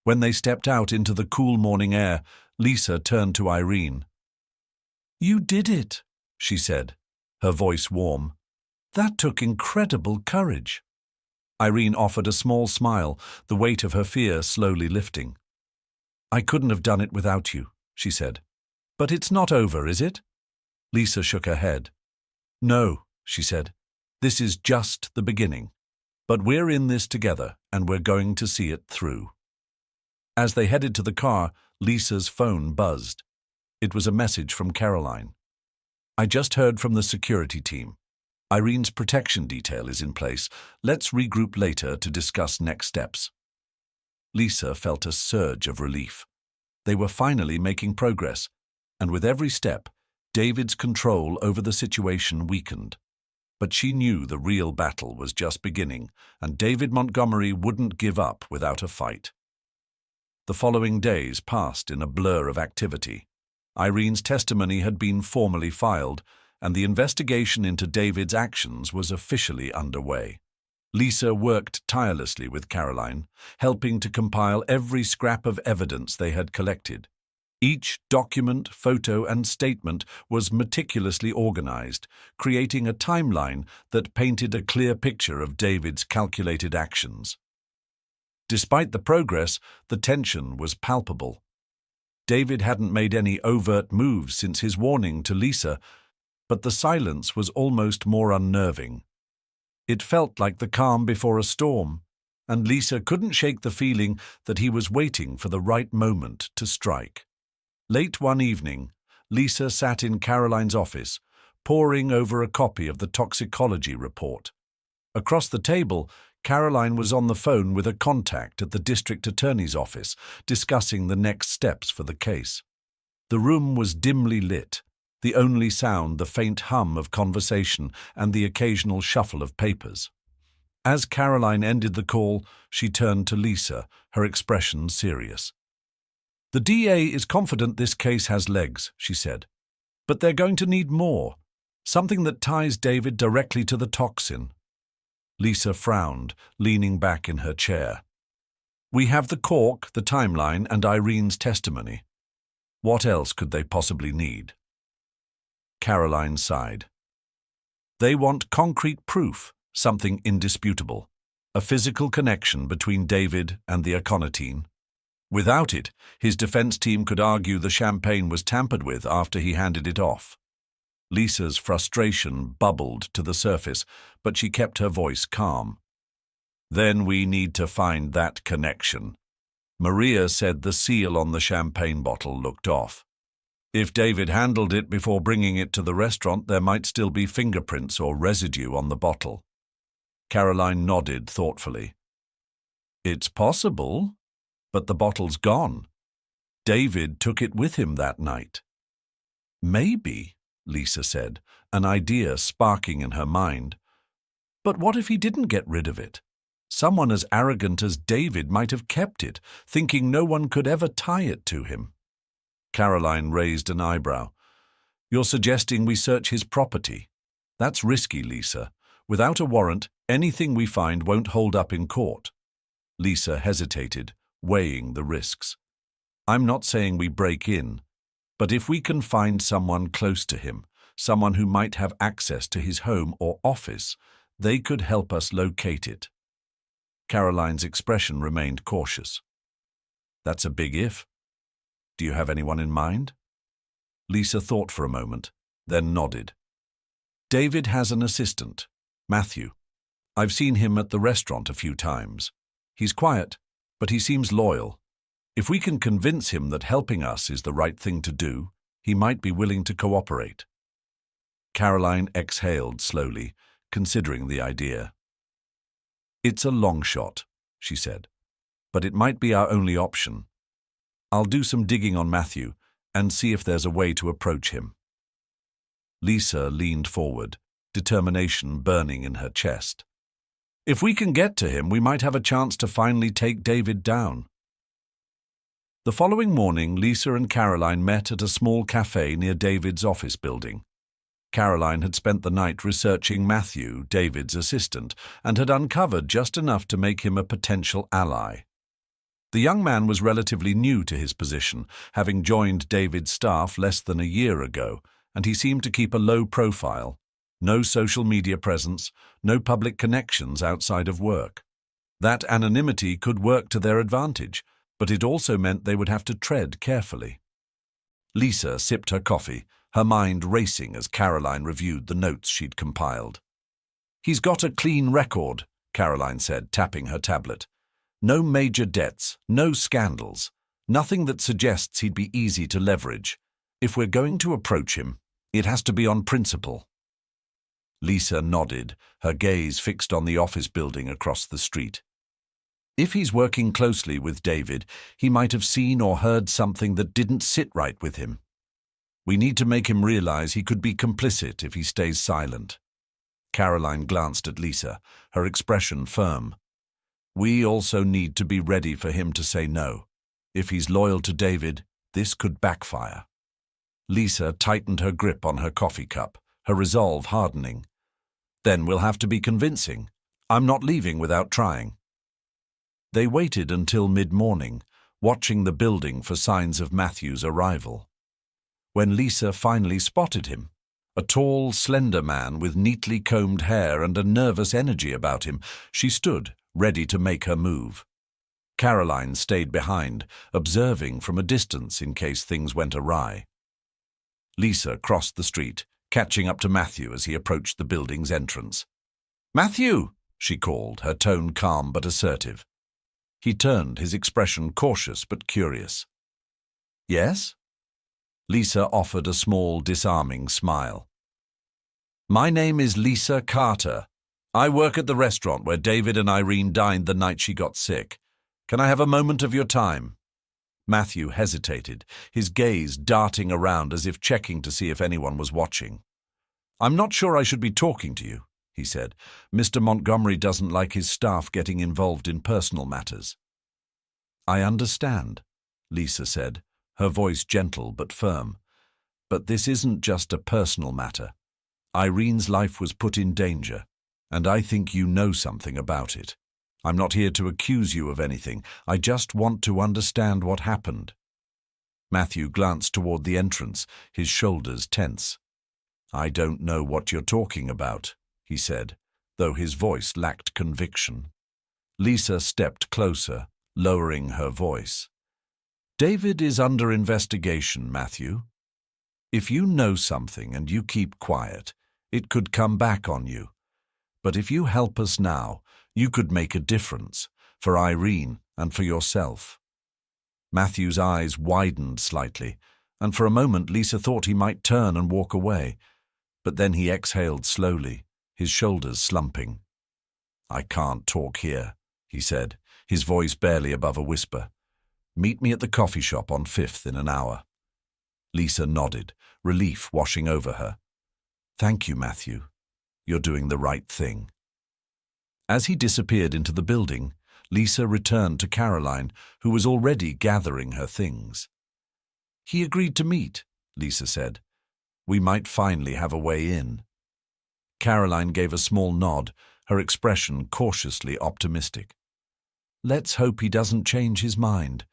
When they stepped out into the cool morning air, Lisa turned to Irene. "You did it," she said, her voice warm. "That took incredible courage." Irene offered a small smile, the weight of her fear slowly lifting. "I couldn't have done it without you," she said. "But it's not over, is it?" Lisa shook her head. "No," she said. "This is just the beginning. But we're in this together, and we're going to see it through." As they headed to the car, Lisa's phone buzzed. It was a message from Caroline. "I just heard from the security team. Irene's protection detail is in place. Let's regroup later to discuss next steps." Lisa felt a surge of relief. They were finally making progress, and with every step, David's control over the situation weakened. But she knew the real battle was just beginning, and David Montgomery wouldn't give up without a fight. The following days passed in a blur of activity. Irene's testimony had been formally filed, and the investigation into David's actions was officially underway. Lisa worked tirelessly with Caroline, helping to compile every scrap of evidence they had collected. Each document, photo, and statement was meticulously organized, creating a timeline that painted a clear picture of David's calculated actions. Despite the progress, the tension was palpable. David hadn't made any overt moves since his warning to Lisa, but the silence was almost more unnerving. It felt like the calm before a storm, and Lisa couldn't shake the feeling that he was waiting for the right moment to strike. Late one evening, Lisa sat in Caroline's office, poring over a copy of the toxicology report. Across the table, Caroline was on the phone with a contact at the district attorney's office, discussing the next steps for the case. The room was dimly lit, the only sound the faint hum of conversation and the occasional shuffle of papers. As Caroline ended the call, she turned to Lisa, her expression serious. "The DA is confident this case has legs," she said. "But they're going to need more. Something that ties David directly to the toxin." Lisa frowned, leaning back in her chair. "We have the cork, the timeline, and Irene's testimony. What else could they possibly need?" Caroline sighed. "They want concrete proof, something indisputable, a physical connection between David and the aconitine. Without it, his defense team could argue the champagne was tampered with after he handed it off." Lisa's frustration bubbled to the surface, but she kept her voice calm. "Then we need to find that connection. Maria said the seal on the champagne bottle looked off. If David handled it before bringing it to the restaurant, there might still be fingerprints or residue on the bottle." Caroline nodded thoughtfully. It's possible, but the bottle's gone. David took it with him that night. Maybe, Lisa said, an idea sparking in her mind. But what if he didn't get rid of it? Someone as arrogant as David might have kept it, thinking no one could ever tie it to him. Caroline raised an eyebrow. You're suggesting we search his property? That's risky, Lisa. Without a warrant, anything we find won't hold up in court. Lisa hesitated, weighing the risks. I'm not saying we break in, but if we can find someone close to him, someone who might have access to his home or office, they could help us locate it. Caroline's expression remained cautious. That's a big if. Do you have anyone in mind? Lisa thought for a moment, then nodded. David has an assistant, Matthew. I've seen him at the restaurant a few times. He's quiet, but he seems loyal. If we can convince him that helping us is the right thing to do, he might be willing to cooperate. Caroline exhaled slowly, considering the idea. It's a long shot, she said, but it might be our only option. I'll do some digging on Matthew and see if there's a way to approach him. Lisa leaned forward, determination burning in her chest. If we can get to him, we might have a chance to finally take David down. The following morning, Lisa and Caroline met at a small cafe near David's office building. Caroline had spent the night researching Matthew, David's assistant, and had uncovered just enough to make him a potential ally. The young man was relatively new to his position, having joined David's staff less than a year ago, and he seemed to keep a low profile. No social media presence, no public connections outside of work. That anonymity could work to their advantage, but it also meant they would have to tread carefully. Lisa sipped her coffee, her mind racing as Caroline reviewed the notes she'd compiled. He's got a clean record, Caroline said, tapping her tablet. No major debts, no scandals, nothing that suggests he'd be easy to leverage. If we're going to approach him, it has to be on principle. Lisa nodded, her gaze fixed on the office building across the street. If he's working closely with David, he might have seen or heard something that didn't sit right with him. We need to make him realize he could be complicit if he stays silent. Caroline glanced at Lisa, her expression firm. We also need to be ready for him to say no. If he's loyal to David, this could backfire. Lisa tightened her grip on her coffee cup, her resolve hardening. Then we'll have to be convincing. I'm not leaving without trying. They waited until mid-morning, watching the building for signs of Matthew's arrival. When Lisa finally spotted him, a tall, slender man with neatly combed hair and a nervous energy about him, she stood, ready to make her move. Caroline stayed behind, observing from a distance in case things went awry. Lisa crossed the street, catching up to Matthew as he approached the building's entrance. "Matthew!" she called, her tone calm but assertive. He turned, his expression cautious but curious. "Yes?" Lisa offered a small, disarming smile. "My name is Lisa Carter. I work at the restaurant where David and Irene dined the night she got sick. Can I have a moment of your time?" Matthew hesitated, his gaze darting around as if checking to see if anyone was watching. "I'm not sure I should be talking to you," he said. "Mr. Montgomery doesn't like his staff getting involved in personal matters." "I understand," Lisa said, her voice gentle but firm. "But this isn't just a personal matter. Irene's life was put in danger, and I think you know something about it. I'm not here to accuse you of anything. I just want to understand what happened." Matthew glanced toward the entrance, his shoulders tense. "I don't know what you're talking about," he said, though his voice lacked conviction. Lisa stepped closer, lowering her voice. "David is under investigation, Matthew. If you know something and you keep quiet, it could come back on you. But if you help us now, you could make a difference, for Irene and for yourself." Matthew's eyes widened slightly, and for a moment Lisa thought he might turn and walk away. But then he exhaled slowly, his shoulders slumping. "I can't talk here," he said, his voice barely above a whisper. "Meet me at the coffee shop on 5th in an hour." Lisa nodded, relief washing over her. "Thank you, Matthew. You're doing the right thing." As he disappeared into the building, Lisa returned to Caroline, who was already gathering her things. "He agreed to meet," Lisa said. "We might finally have a way in." Caroline gave a small nod, her expression cautiously optimistic. "Let's hope he doesn't change his mind.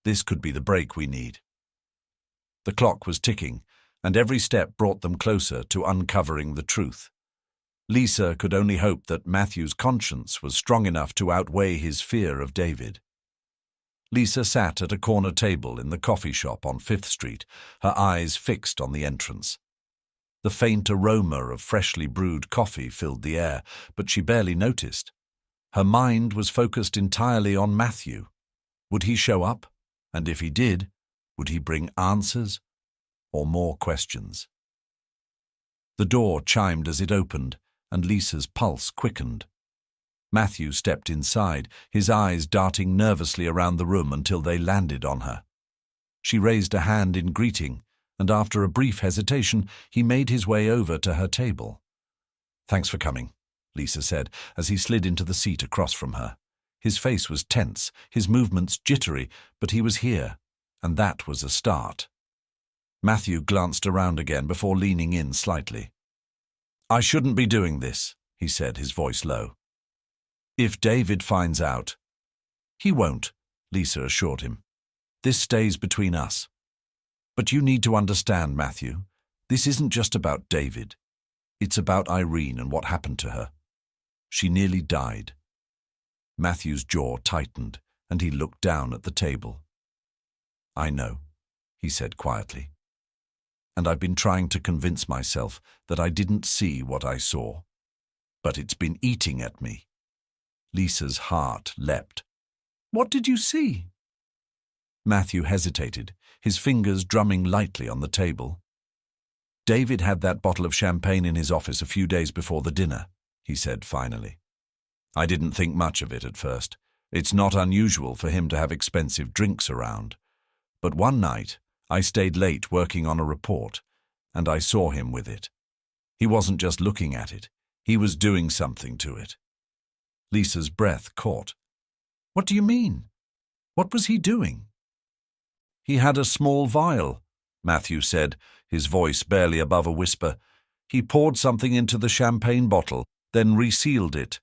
This could be the break we need." The clock was ticking, and every step brought them closer to uncovering the truth. Lisa could only hope that Matthew's conscience was strong enough to outweigh his fear of David. Lisa sat at a corner table in the coffee shop on 5th Street, her eyes fixed on the entrance. The faint aroma of freshly brewed coffee filled the air, but she barely noticed. Her mind was focused entirely on Matthew. Would he show up? And if he did, would he bring answers or more questions? The door chimed as it opened, and Lisa's pulse quickened. Matthew stepped inside, his eyes darting nervously around the room until they landed on her. She raised a hand in greeting, and after a brief hesitation, he made his way over to her table. "Thanks for coming," Lisa said, as he slid into the seat across from her. His face was tense, his movements jittery, but he was here, and that was a start. Matthew glanced around again before leaning in slightly. "I shouldn't be doing this," he said, his voice low. "If David finds out—" "He won't," Lisa assured him. "This stays between us. But you need to understand, Matthew, this isn't just about David. It's about Irene and what happened to her. She nearly died." Matthew's jaw tightened, and he looked down at the table. "I know," he said quietly. "And I've been trying to convince myself that I didn't see what I saw. But it's been eating at me." Lisa's heart leapt. "What did you see?" Matthew hesitated, his fingers drumming lightly on the table. "David had that bottle of champagne in his office a few days before the dinner," he said finally. "I didn't think much of it at first. It's not unusual for him to have expensive drinks around. But one night, I stayed late working on a report, and I saw him with it. He wasn't just looking at it, he was doing something to it." Lisa's breath caught. "What do you mean? What was he doing?" "He had a small vial," Matthew said, his voice barely above a whisper. "He poured something into the champagne bottle, then resealed it.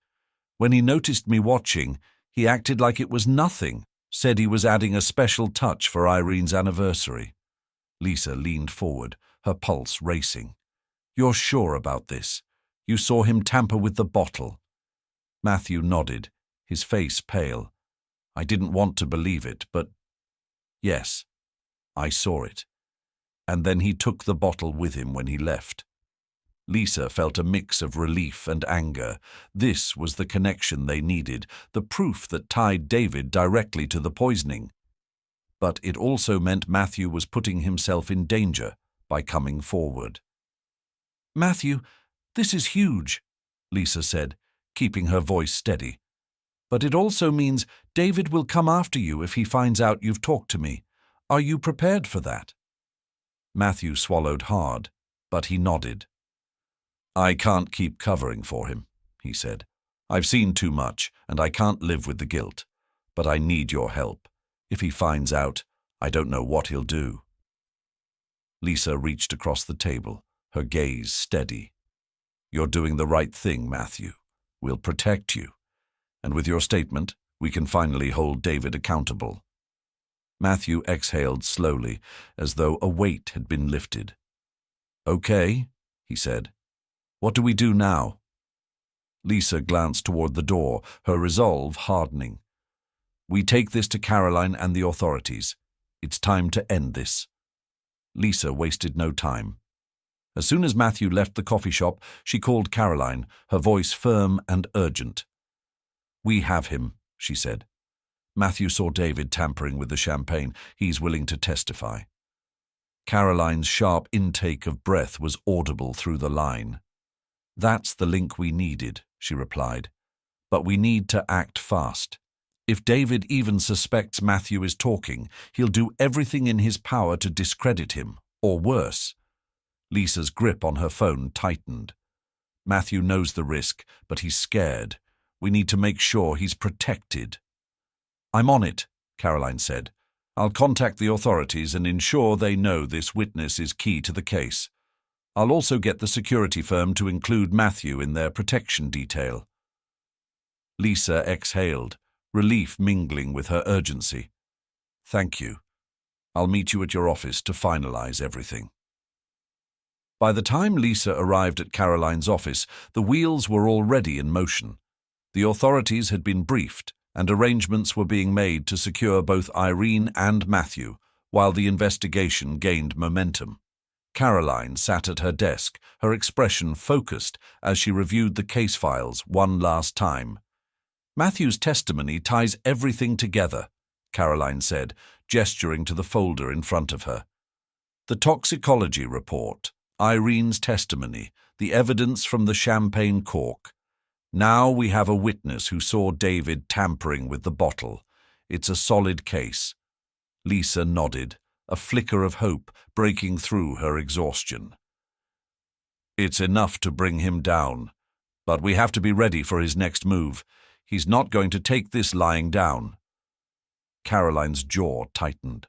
When he noticed me watching, he acted like it was nothing, said he was adding a special touch for Irene's anniversary." Lisa leaned forward, her pulse racing. "You're sure about this? You saw him tamper with the bottle?" Matthew nodded, his face pale. "I didn't want to believe it, but yes, I saw it. And then he took the bottle with him when he left." Lisa felt a mix of relief and anger. This was the connection they needed, the proof that tied David directly to the poisoning. But it also meant Matthew was putting himself in danger by coming forward. "Matthew, this is huge," Lisa said, keeping her voice steady. "But it also means David will come after you if he finds out you've talked to me. Are you prepared for that?" Matthew swallowed hard, but he nodded. "I can't keep covering for him," he said. "I've seen too much, and I can't live with the guilt. But I need your help. If he finds out, I don't know what he'll do." Lisa reached across the table, her gaze steady. "You're doing the right thing, Matthew. We'll protect you. And with your statement, we can finally hold David accountable." Matthew exhaled slowly, as though a weight had been lifted. "Okay," he said. "What do we do now?" Lisa glanced toward the door, her resolve hardening. "We take this to Caroline and the authorities. It's time to end this." Lisa wasted no time. As soon as Matthew left the coffee shop, she called Caroline, her voice firm and urgent. "We have him," she said. "Matthew saw David tampering with the champagne. He's willing to testify." Caroline's sharp intake of breath was audible through the line. "That's the link we needed," she replied. but we need to act fast. If David even suspects Matthew is talking, he'll do everything in his power to discredit him, or worse. Lisa's grip on her phone tightened. Matthew knows the risk, but he's scared. We need to make sure he's protected. "I'm on it," Caroline said. "I'll contact the authorities and ensure they know this witness is key to the case. I'll also get the security firm to include Matthew in their protection detail." Lisa exhaled, relief mingling with her urgency. "Thank you. I'll meet you at your office to finalize everything." By the time Lisa arrived at Caroline's office, the wheels were already in motion. The authorities had been briefed, and arrangements were being made to secure both Irene and Matthew, while the investigation gained momentum. Caroline sat at her desk, her expression focused as she reviewed the case files one last time. "Matthew's testimony ties everything together," Caroline said, gesturing to the folder in front of her. "The toxicology report, Irene's testimony, the evidence from the champagne cork. Now we have a witness who saw David tampering with the bottle. It's a solid case." Lisa nodded, a flicker of hope breaking through her exhaustion. "It's enough to bring him down, but we have to be ready for his next move. He's not going to take this lying down." Caroline's jaw tightened.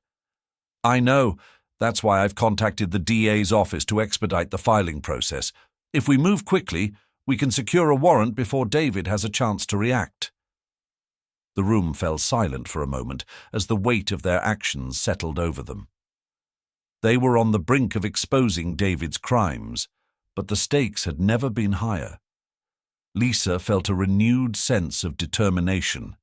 "I know. That's why I've contacted the DA's office to expedite the filing process. If we move quickly, we can secure a warrant before David has a chance to react." The room fell silent for a moment as the weight of their actions settled over them. They were on the brink of exposing David's crimes, but the stakes had never been higher. Lisa felt a renewed sense of determination.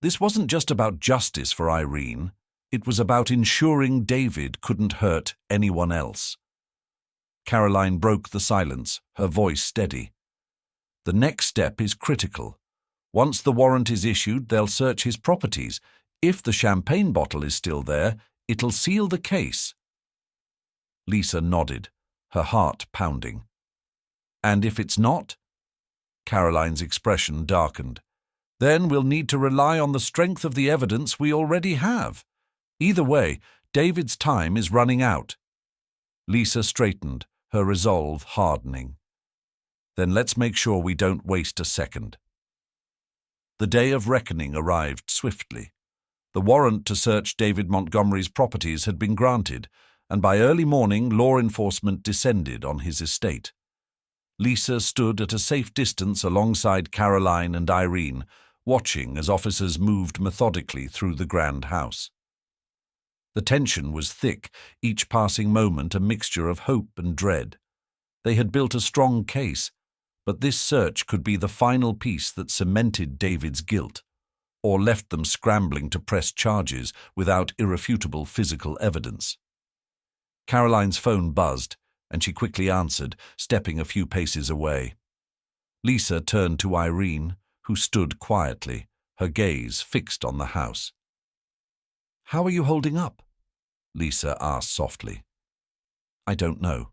This wasn't just about justice for Irene. It was about ensuring David couldn't hurt anyone else. Caroline broke the silence, her voice steady. "The next step is critical. Once the warrant is issued, they'll search his properties. If the champagne bottle is still there, it'll seal the case." Lisa nodded, her heart pounding. "And if it's not?" Caroline's expression darkened. "Then we'll need to rely on the strength of the evidence we already have. Either way, David's time is running out." Lisa straightened, her resolve hardening. "Then let's make sure we don't waste a second." The day of reckoning arrived swiftly. The warrant to search David Montgomery's properties had been granted, and by early morning law enforcement descended on his estate. Lisa stood at a safe distance alongside Caroline and Irene, watching as officers moved methodically through the grand house. The tension was thick, each passing moment a mixture of hope and dread. They had built a strong case, but this search could be the final piece that cemented David's guilt, or left them scrambling to press charges without irrefutable physical evidence. Caroline's phone buzzed, and she quickly answered, stepping a few paces away. Lisa turned to Irene, who stood quietly, her gaze fixed on the house. "How are you holding up?" Lisa asked softly. "I don't know,"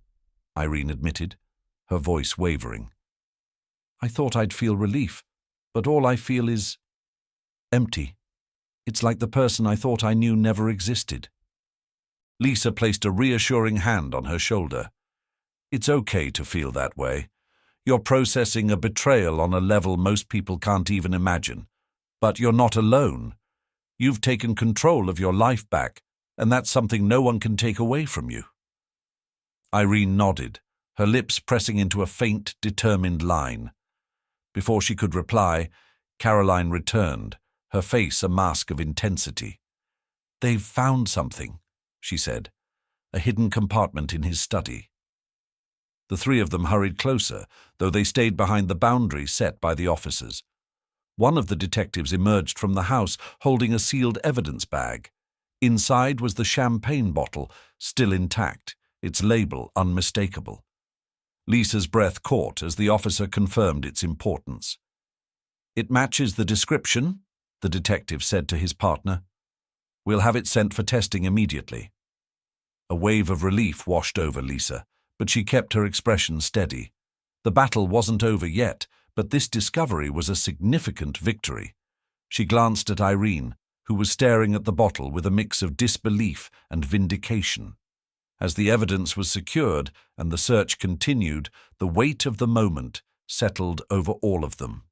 Irene admitted, her voice wavering. "I thought I'd feel relief, but all I feel is empty. It's like the person I thought I knew never existed." Lisa placed a reassuring hand on her shoulder. "It's okay to feel that way. You're processing a betrayal on a level most people can't even imagine. But you're not alone. You've taken control of your life back, and that's something no one can take away from you." Irene nodded, her lips pressing into a faint, determined line. Before she could reply, Caroline returned, her face a mask of intensity. "They've found something," she said, "a hidden compartment in his study." The three of them hurried closer, though they stayed behind the boundary set by the officers. One of the detectives emerged from the house holding a sealed evidence bag. Inside was the champagne bottle, still intact, its label unmistakable. Lisa's breath caught as the officer confirmed its importance. "It matches the description," the detective said to his partner. "We'll have it sent for testing immediately." A wave of relief washed over Lisa, but she kept her expression steady. The battle wasn't over yet, But this discovery was a significant victory. She glanced at Irene, who was staring at the bottle with a mix of disbelief and vindication. As the evidence was secured and the search continued, the weight of the moment settled over all of them.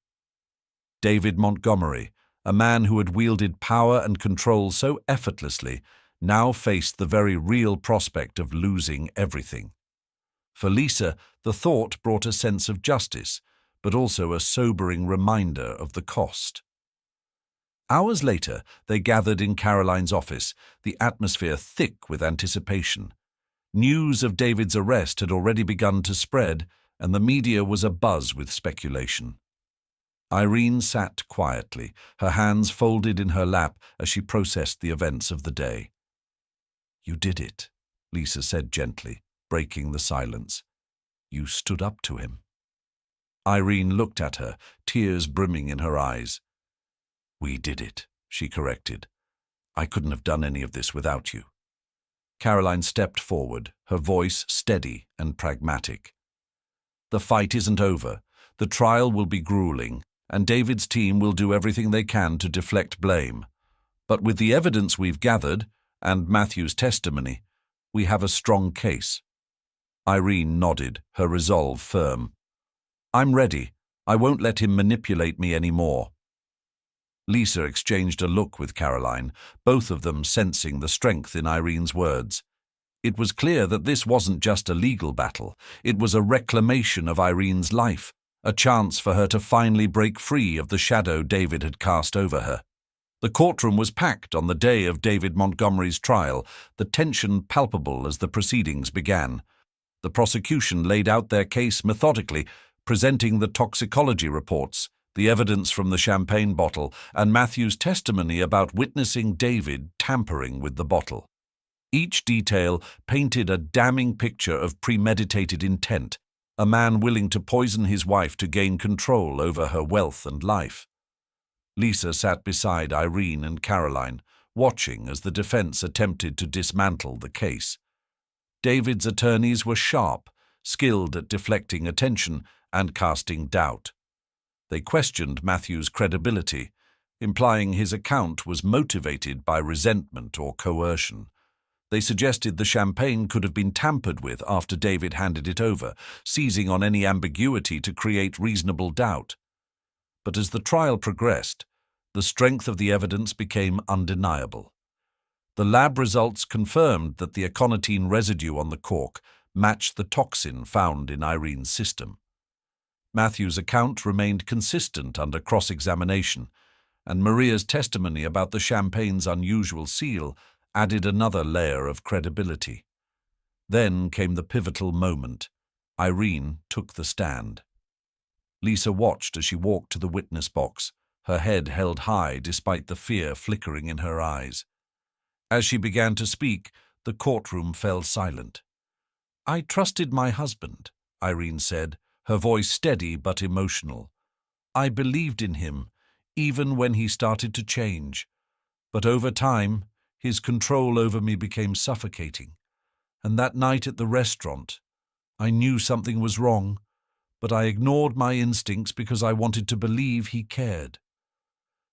David Montgomery, a man who had wielded power and control so effortlessly, now faced the very real prospect of losing everything. For Lisa, the thought brought a sense of justice, but also a sobering reminder of the cost. Hours later, they gathered in Caroline's office, the atmosphere thick with anticipation. News of David's arrest had already begun to spread, and the media was abuzz with speculation. Irene sat quietly, her hands folded in her lap as she processed the events of the day. "You did it," Lisa said gently, breaking the silence. "You stood up to him." Irene looked at her, tears brimming in her eyes. "We did it," she corrected. "I couldn't have done any of this without you." Caroline stepped forward, her voice steady and pragmatic. "The fight isn't over. The trial will be grueling, and David's team will do everything they can to deflect blame. But with the evidence we've gathered, and Matthew's testimony, we have a strong case." Irene nodded, her resolve firm. "I'm ready. I won't let him manipulate me anymore." Lisa exchanged a look with Caroline, both of them sensing the strength in Irene's words. It was clear that this wasn't just a legal battle. It was a reclamation of Irene's life, a chance for her to finally break free of the shadow David had cast over her. The courtroom was packed on the day of David Montgomery's trial, the tension palpable as the proceedings began. The prosecution laid out their case methodically, presenting the toxicology reports, the evidence from the champagne bottle, and Matthew's testimony about witnessing David tampering with the bottle. Each detail painted a damning picture of premeditated intent, a man willing to poison his wife to gain control over her wealth and life. Lisa sat beside Irene and Caroline, watching as the defense attempted to dismantle the case. David's attorneys were sharp, skilled at deflecting attention and casting doubt. They questioned Matthew's credibility, implying his account was motivated by resentment or coercion. They suggested the champagne could have been tampered with after David handed it over, seizing on any ambiguity to create reasonable doubt. But as the trial progressed, the strength of the evidence became undeniable. The lab results confirmed that the aconitine residue on the cork matched the toxin found in Irene's system. Matthew's account remained consistent under cross-examination, and Maria's testimony about the champagne's unusual seal added another layer of credibility. Then came the pivotal moment. Irene took the stand. Lisa watched as she walked to the witness box, her head held high despite the fear flickering in her eyes. As she began to speak, the courtroom fell silent. "I trusted my husband," Irene said, her voice steady but emotional. "I believed in him, even when he started to change. But over time, his control over me became suffocating. And that night at the restaurant, I knew something was wrong, but I ignored my instincts because I wanted to believe he cared."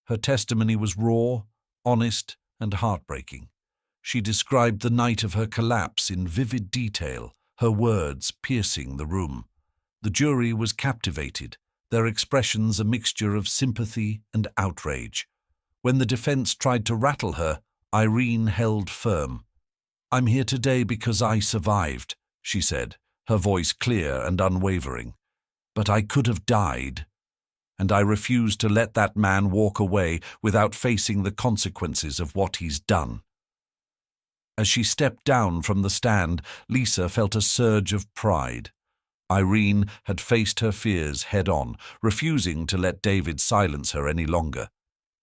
Her testimony was raw, honest, and heartbreaking. She described the night of her collapse in vivid detail, her words piercing the room. The jury was captivated, their expressions a mixture of sympathy and outrage. When the defense tried to rattle her, Irene held firm. "I'm here today because I survived," she said, her voice clear and unwavering. "But I could have died, and I refuse to let that man walk away without facing the consequences of what he's done." As she stepped down from the stand, Lisa felt a surge of pride. Irene had faced her fears head-on, refusing to let David silence her any longer.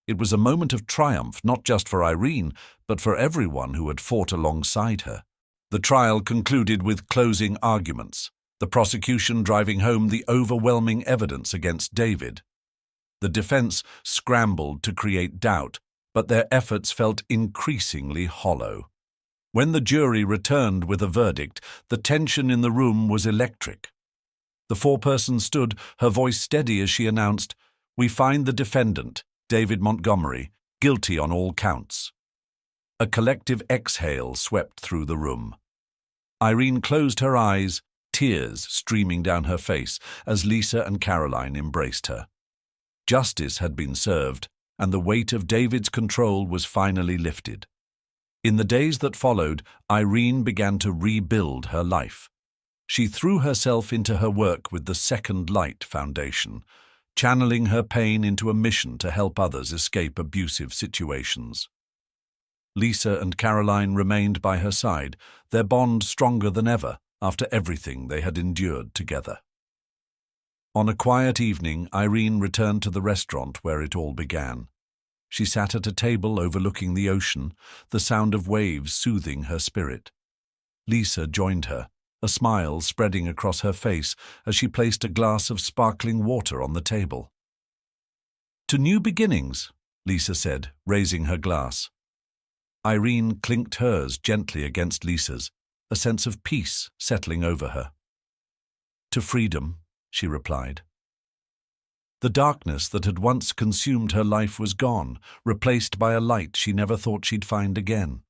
It was a moment of triumph not just for Irene, but for everyone who had fought alongside her. The trial concluded with closing arguments, the prosecution driving home the overwhelming evidence against David. The defense scrambled to create doubt, but their efforts felt increasingly hollow. When the jury returned with a verdict, the tension in the room was electric. The foreperson stood, her voice steady as she announced, "We find the defendant, David Montgomery, guilty on all counts." A collective exhale swept through the room. Irene closed her eyes, tears streaming down her face as Lisa and Caroline embraced her. Justice had been served, and the weight of David's control was finally lifted. In the days that followed, Irene began to rebuild her life. She threw herself into her work with the Second Light Foundation, channeling her pain into a mission to help others escape abusive situations. Lisa and Caroline remained by her side, their bond stronger than ever after everything they had endured together. On a quiet evening, Irene returned to the restaurant where it all began. She sat at a table overlooking the ocean, the sound of waves soothing her spirit. Lisa joined her, a smile spreading across her face as she placed a glass of sparkling water on the table. "To new beginnings," Lisa said, raising her glass. Irene clinked hers gently against Lisa's, a sense of peace settling over her. "To freedom," she replied. The darkness that had once consumed her life was gone, replaced by a light she never thought she'd find again.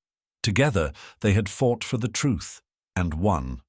Together, they had fought for the truth and won.